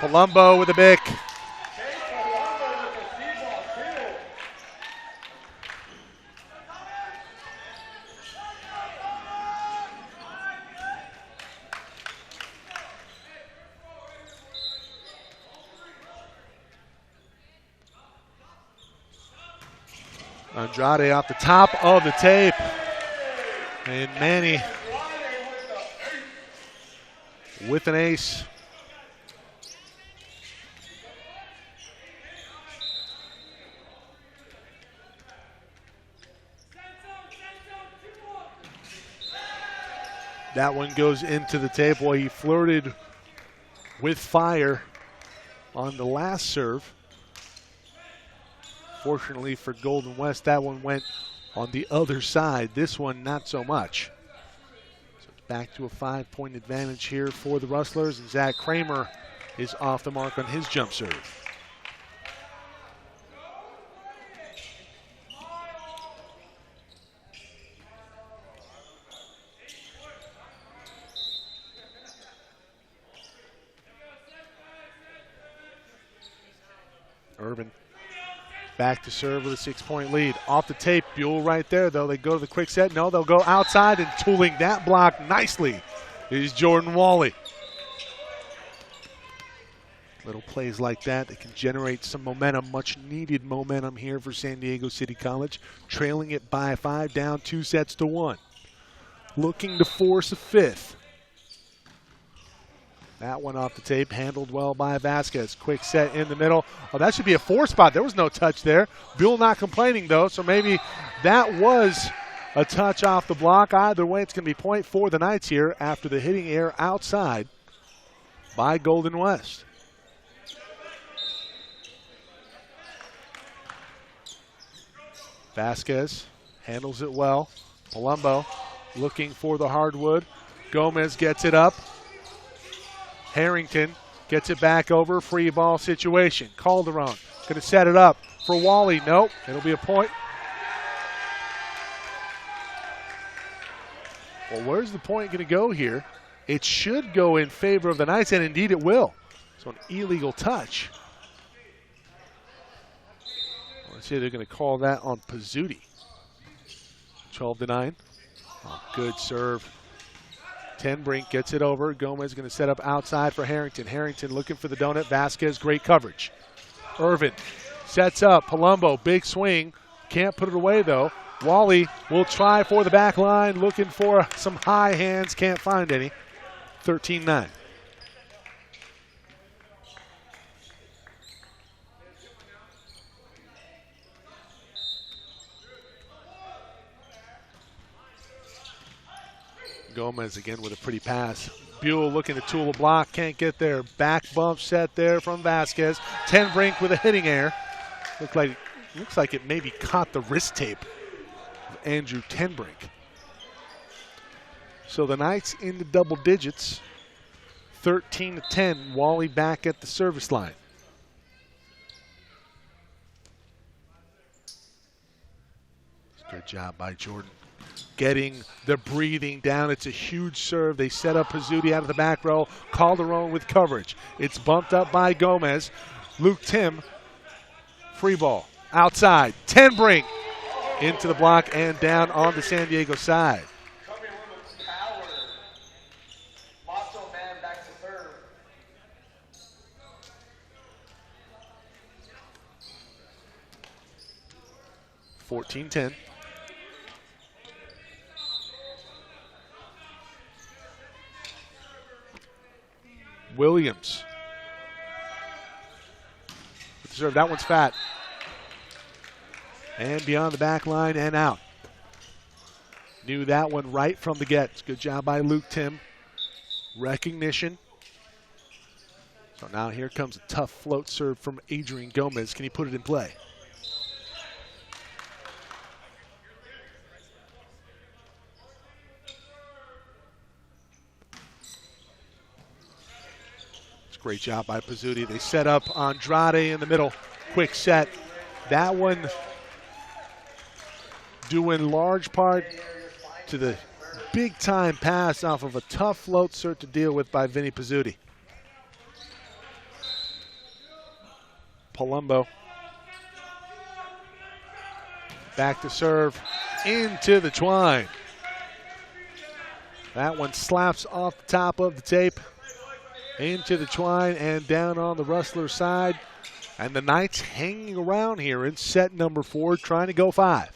Palumbo with a bic. Andrade off the top of the tape. And Manny with an ace. That one goes into the tape. Boy, he flirted with fire on the last serve. Fortunately for Golden West, that one went on the other side. This one, not so much. So it's back to a 5-point advantage here for the Rustlers, and Zach Kramer is off the mark on his jump serve. Irvin back to serve with a 6-point lead. Off the tape, Buell right there, though. They go to the quick set. No, they'll go outside, and tooling that block nicely is Jordan Wally. Little plays like that can generate some momentum, much needed momentum here for San Diego City College. Trailing it by 5, down 2 sets to 1. Looking to force a 5th. That one off the tape, handled well by Vasquez. Quick set in the middle. Oh, that should be a 4 spot. There was no touch there. Buell not complaining, though, so maybe that was a touch off the block. Either way, it's going to be point for the Knights here after the hitting error outside by Golden West. Vasquez handles it well. Palumbo looking for the hardwood. Gomez gets it up. Harrington gets it back over. Free ball situation. Calderon going to set it up for Wally. Nope. It'll be a point. Well, where's the point going to go here? It should go in favor of the Knights, and indeed it will. So an illegal touch. Let's see, they're going to call that on Pizzuti. 12-9. Oh, good serve. Tenbrink gets it over. Gomez going to set up outside for Harrington. Harrington looking for the donut. Vasquez, great coverage. Irvin sets up. Palumbo, big swing. Can't put it away, though. Wally will try for the back line, looking for some high hands. Can't find any. 13-9. Gomez again with a pretty pass. Buell looking to tool a block, can't get there. Back bump set there from Vasquez. Tenbrink with a hitting air. Looks like it maybe caught the wrist tape of Andrew Tenbrink. So the Knights into double digits. 13-10. Wally back at the service line. Good job by Jordan. Getting the breathing down. It's a huge serve. They set up Pizzuti out of the back row. Calderon with coverage. It's bumped up by Gomez. Luke Tim. Free ball. Outside. Tenbrink into the block and down on the San Diego side. 14-10. Williams. With the serve. That one's fat. And beyond the back line and out. Knew that one right from the get. Good job by Luke Tim. Recognition. So now here comes a tough float serve from Adrian Gomez. Can he put it in play? Great job by Pizzuti. They set up Andrade in the middle. Quick set. That one due in large part to the big-time pass off of a tough float cert to deal with by Vinny Pizzuti. Palumbo. Back to serve. Into the twine. That one slaps off the top of the tape. Into the twine and down on the Rustler side. And the Knights hanging around here in set number 4, trying to go 5.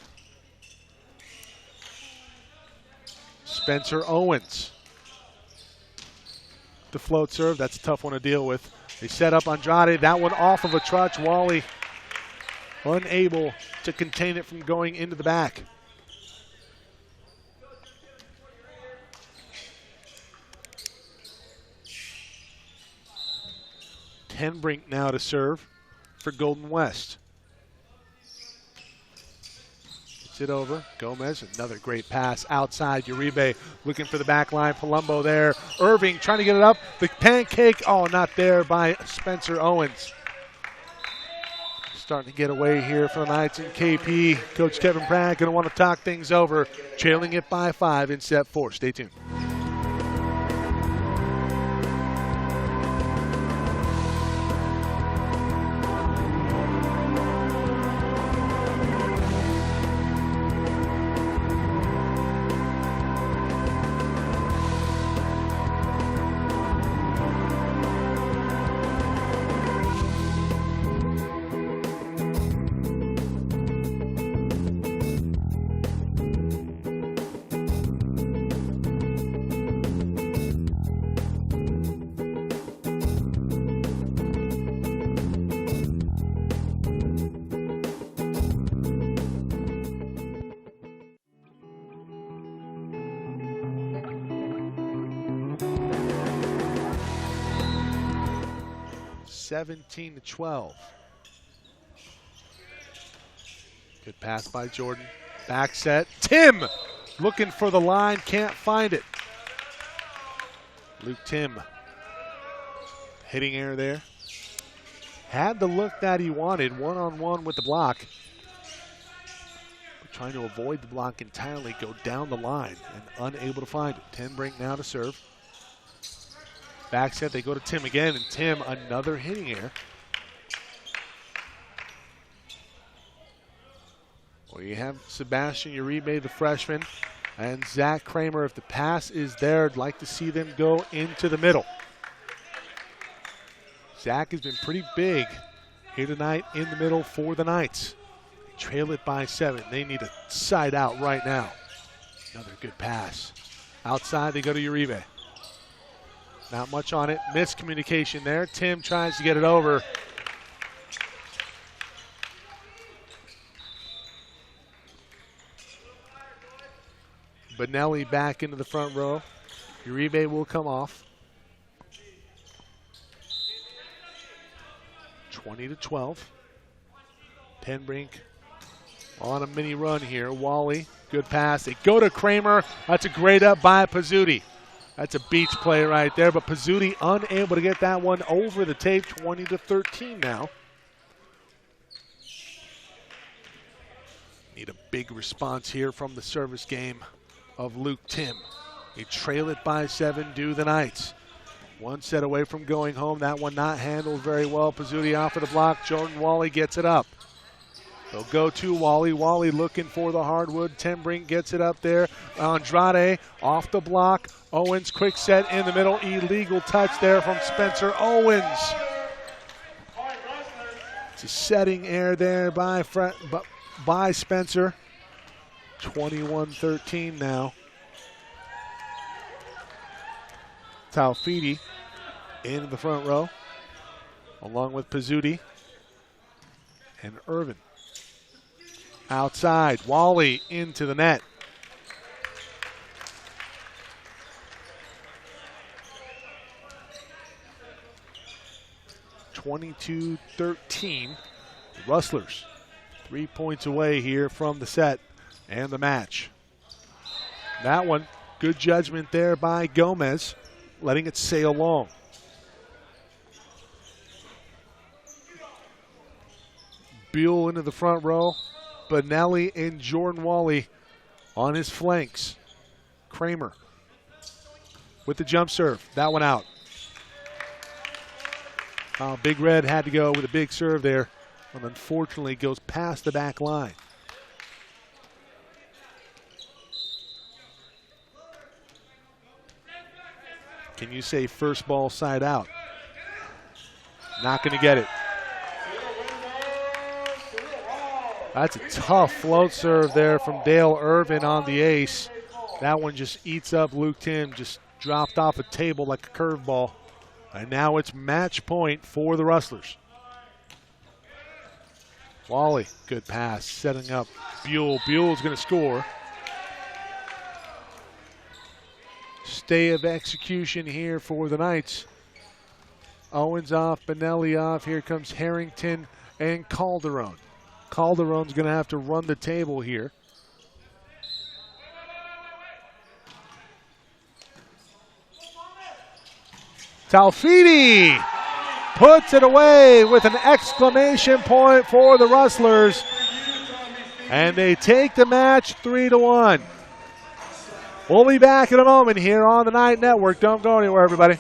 Spencer Owens. The float serve, that's a tough one to deal with. They set up Andrade, that one off of a trutch. Wally unable to contain it from going into the back. Tenbrink now to serve for Golden West. Gets it over. Gomez, another great pass outside. Uribe looking for the back line. Palumbo there. Irving trying to get it up. The pancake, oh, not there by Spencer Owens. Starting to get away here for the Knights and KP. Coach Kevin Pratt going to want to talk things over. Trailing it by 5 in set 4. Stay tuned. (17 to 12). Good pass by Jordan. Back set. Tim looking for the line, can't find it. Luke Tim. Hitting air there. Had the look that he wanted, one-on-one with the block. trying to avoid the block entirely, go down the line and unable to find it. Ten Brink now to serve. Back set, they go to Tim again, and Tim, another hitting error. Well, you have Sebastian Uribe, the freshman, and Zach Kramer. If the pass is there, I'd like to see them go into the middle. Zach has been pretty big here tonight in the middle for the Knights. They trail it by 7. They need a side out right now. Another good pass. Outside, they go to Uribe. Not much on it. Miscommunication there. Tim tries to get it over. Benelli back into the front row. Uribe will come off. 20-12. Ten Brink on a mini run here. Wally, good pass. They go to Kramer. That's a great up by Pizzuti. That's a beach play right there, but Pizzuti unable to get that one over the tape. 20-13 now. Need a big response here from the service game of Luke Tim. They trail it by 7, do the Knights. One set away from going home. That one not handled very well. Pizzuti off of the block. Jordan Wally gets it up. They'll go to Wally. Wally looking for the hardwood. Ten Brink gets it up there. Andrade off the block. Owens quick set in the middle. Illegal touch there from Spencer Owens. It's a setting error there by Spencer. 21-13 now. Taufidi in the front row, along with Pizzuti and Irvin. Outside, Wally into the net. (22-13). Rustlers 3 points away here from the set and the match. That one, good judgment there by Gomez, letting it sail long. Buell into the front row. Benelli and Jordan Wally on his flanks. Kramer with the jump serve. That one out. Big Red had to go with a big serve there, and unfortunately goes past the back line. Can you say first ball side out? Not going to get it. That's a tough float serve there from Dale Irvin on the ace. That one just eats up Luke Tim, just dropped off a table like a curveball. And now it's match point for the Rustlers. Wally, good pass, setting up Buell. Buell's going to score. Stay of execution here for the Knights. Owens off, Benelli off. Here comes Harrington and Calderon. Calderon's going to have to run the table here. Taufidi puts it away with an exclamation point for the Rustlers. And they take the match 3-1. We'll be back in a moment here on the Night Network. Don't go anywhere, everybody.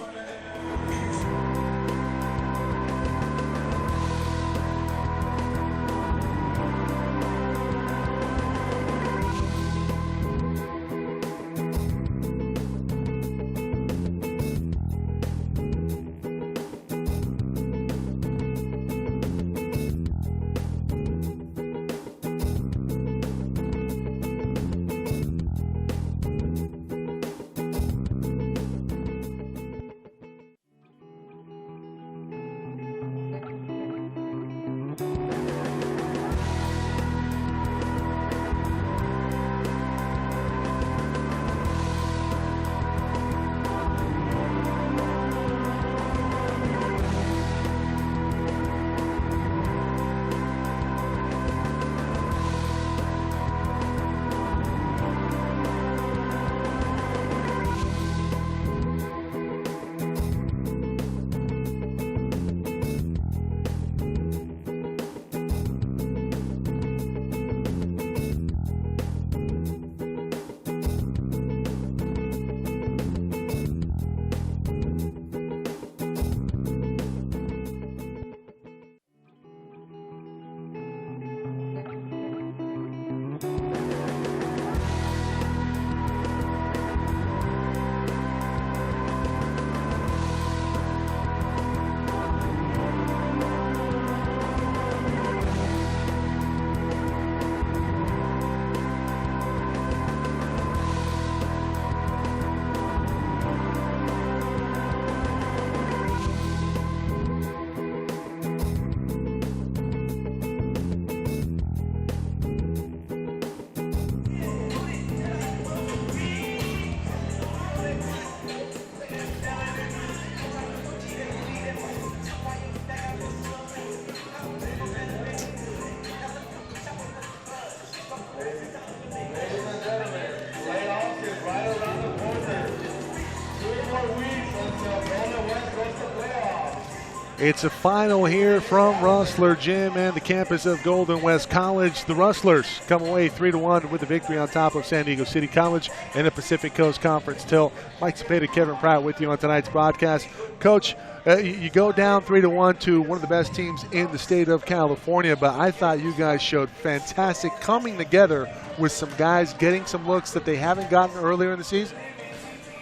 It's a final here from Rustler Gym and the campus of Golden West College. The Rustlers come away 3-1 with the victory on top of San Diego City College in the Pacific Coast Conference tilt. Mike Cepeda, Kevin Pratt with you on tonight's broadcast. Coach, you go down 3-1 to one of the best teams in the state of California, but I thought you guys showed fantastic coming together with some guys getting some looks that they haven't gotten earlier in the season.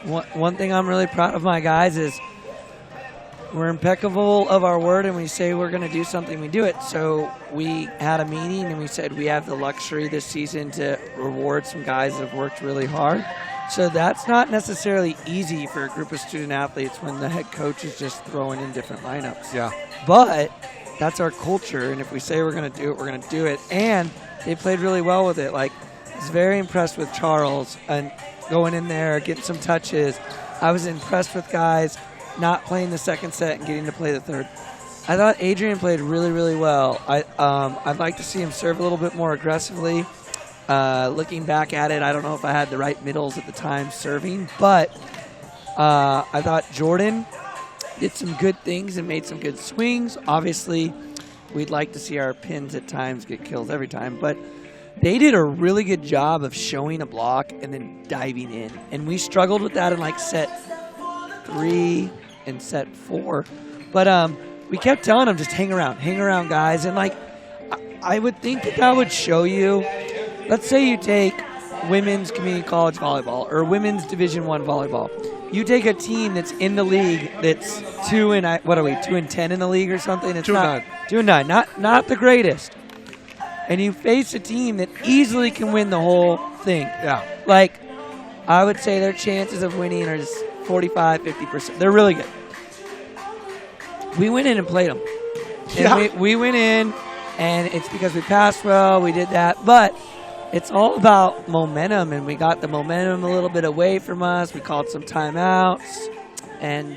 One thing I'm really proud of my guys is we're impeccable of our word, and we say we're going to do something, we do it. So we had a meeting, and we said we have the luxury this season to reward some guys that have worked really hard. So that's not necessarily easy for a group of student athletes when the head coach is just throwing in different lineups. Yeah. But that's our culture, and if we say we're going to do it, we're going to do it. And they played really well with it. Like, I was very impressed with Charles and going in there, getting some touches. I was impressed with guys not playing the second set and getting to play the third. I thought Adrian played really, really well. I'd like to see him serve a little bit more aggressively. Looking back at it, I don't know if I had the right middles at the time serving, but I thought Jordan did some good things and made some good swings. Obviously, we'd like to see our pins at times get kills every time, but they did a really good job of showing a block and then diving in. And we struggled with that in like set 3 and set 4. But we kept telling them, just hang around, guys. And like, I would think that would show you, let's say you take women's community college volleyball or women's Division I volleyball. You take a team that's in the league that's 2 and 10 in the league or something. It's 2-9. 2-9, not the greatest. And you face a team that easily can win the whole thing. Yeah. Like, I would say their chances of winning are just 45, 50%. They're really good. We went in and played them. And Yeah. we went in, and it's because we passed well, we did that. But it's all about momentum, and we got the momentum a little bit away from us. We called some timeouts. And,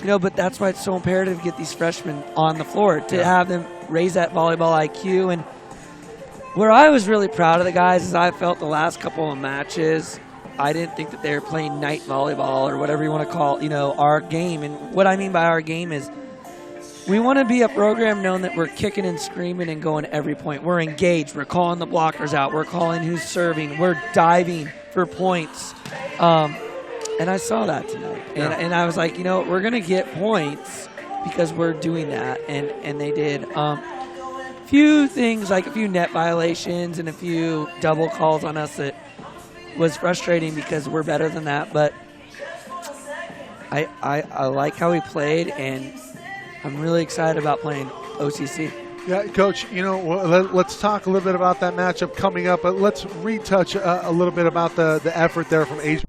but that's why it's so imperative to get these freshmen on the floor, to have them raise that volleyball IQ. And where I was really proud of the guys is I felt the last couple of matches, I didn't think that they were playing night volleyball or whatever you want to call, our game. And what I mean by our game is we want to be a program known that we're kicking and screaming and going every point. We're engaged. We're calling the blockers out. We're calling who's serving. We're diving for points. And I saw that tonight. And I was like, we're going to get points because we're doing that. And they did. Few things, like a few net violations and a few double calls on us that was frustrating because we're better than that. But I like how we played, and I'm really excited about playing OCC. Yeah, Coach, let's talk a little bit about that matchup coming up, but let's retouch a little bit about the effort there from Adrian.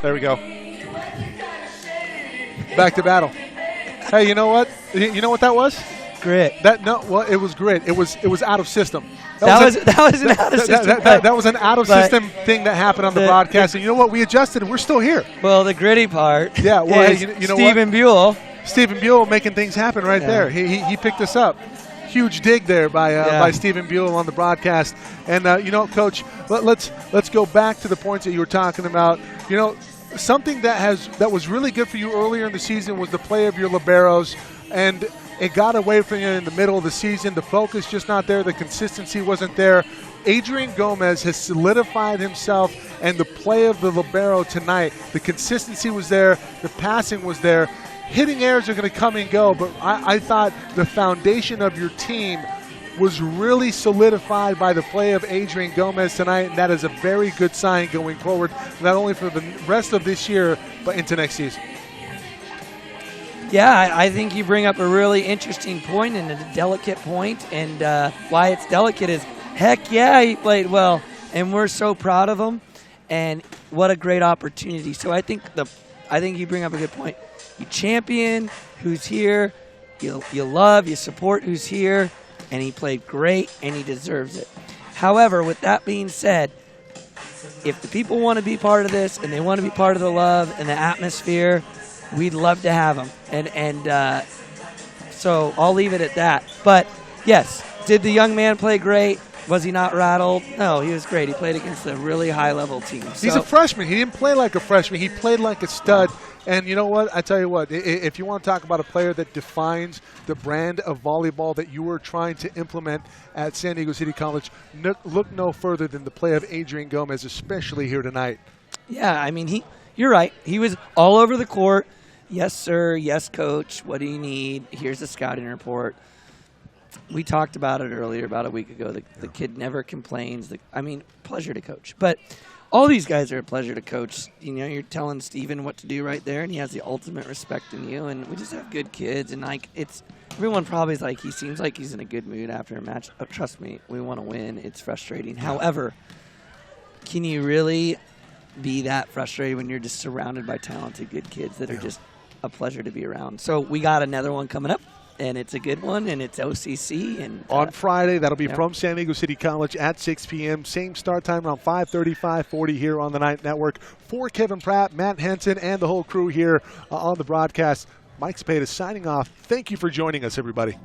There we go. Back to battle. Hey, you know what? You know what that was? Grit. It was grit. It was out of system. That was an out of system. That was an out of system thing that happened on the broadcast. And you know what? We adjusted, and we're still here. Well, the gritty part. Yeah. Well, is hey, you know Stephen what? Buell. Stephen Buell making things happen right there. He picked us up. Huge dig there by Stephen Buell on the broadcast. And Coach, let's go back to the points that you were talking about. Something that was really good for you earlier in the season was the play of your liberos, and it got away from you in the middle of the season. The focus just not there. The consistency wasn't there. Adrian Gomez has solidified himself, and the play of the libero tonight, the consistency was there, the passing was there. Hitting errors are going to come and go, but I thought the foundation of your team was really solidified by the play of Adrian Gomez tonight, and that is a very good sign going forward, not only for the rest of this year, but into next season. Yeah, I think you bring up a really interesting point and a delicate point, and why it's delicate is, heck yeah, he played well, and we're so proud of him, and what a great opportunity. So I think you bring up a good point. You champion who's here, you love, you support who's here, and he played great, and he deserves it. However, with that being said, if the people want to be part of this, and they want to be part of the love and the atmosphere, we'd love to have them. And so I'll leave it at that. But, yes, did the young man play great? Was he not rattled? No, he was great. He played against a really high-level team. He's a freshman. He didn't play like a freshman. He played like a stud. And you know what? I tell you what, if you want to talk about a player that defines the brand of volleyball that you were trying to implement at San Diego City College, look no further than the play of Adrian Gomez, especially here tonight. Yeah, I mean, you're right. He was all over the court. Yes, sir. Yes, coach. What do you need? Here's the scouting report. We talked about it earlier, about a week ago. The kid never complains. Pleasure to coach. But all these guys are a pleasure to coach. You know, you're telling Steven what to do right there, and he has the ultimate respect in you. And we just have good kids. And, everyone probably is like, he seems like he's in a good mood after a match. Trust me, we want to win. It's frustrating. However, can you really be that frustrated when you're just surrounded by talented, good kids that are just a pleasure to be around? So we got another one coming up, and it's a good one, and it's OCC. And on Friday, that'll be from San Diego City College at 6 p.m. Same start time, around 5:30, 5:40 here on the Night Network. For Kevin Pratt, Matt Henson, and the whole crew here on the broadcast, Mike Cepeda signing off. Thank you for joining us, everybody.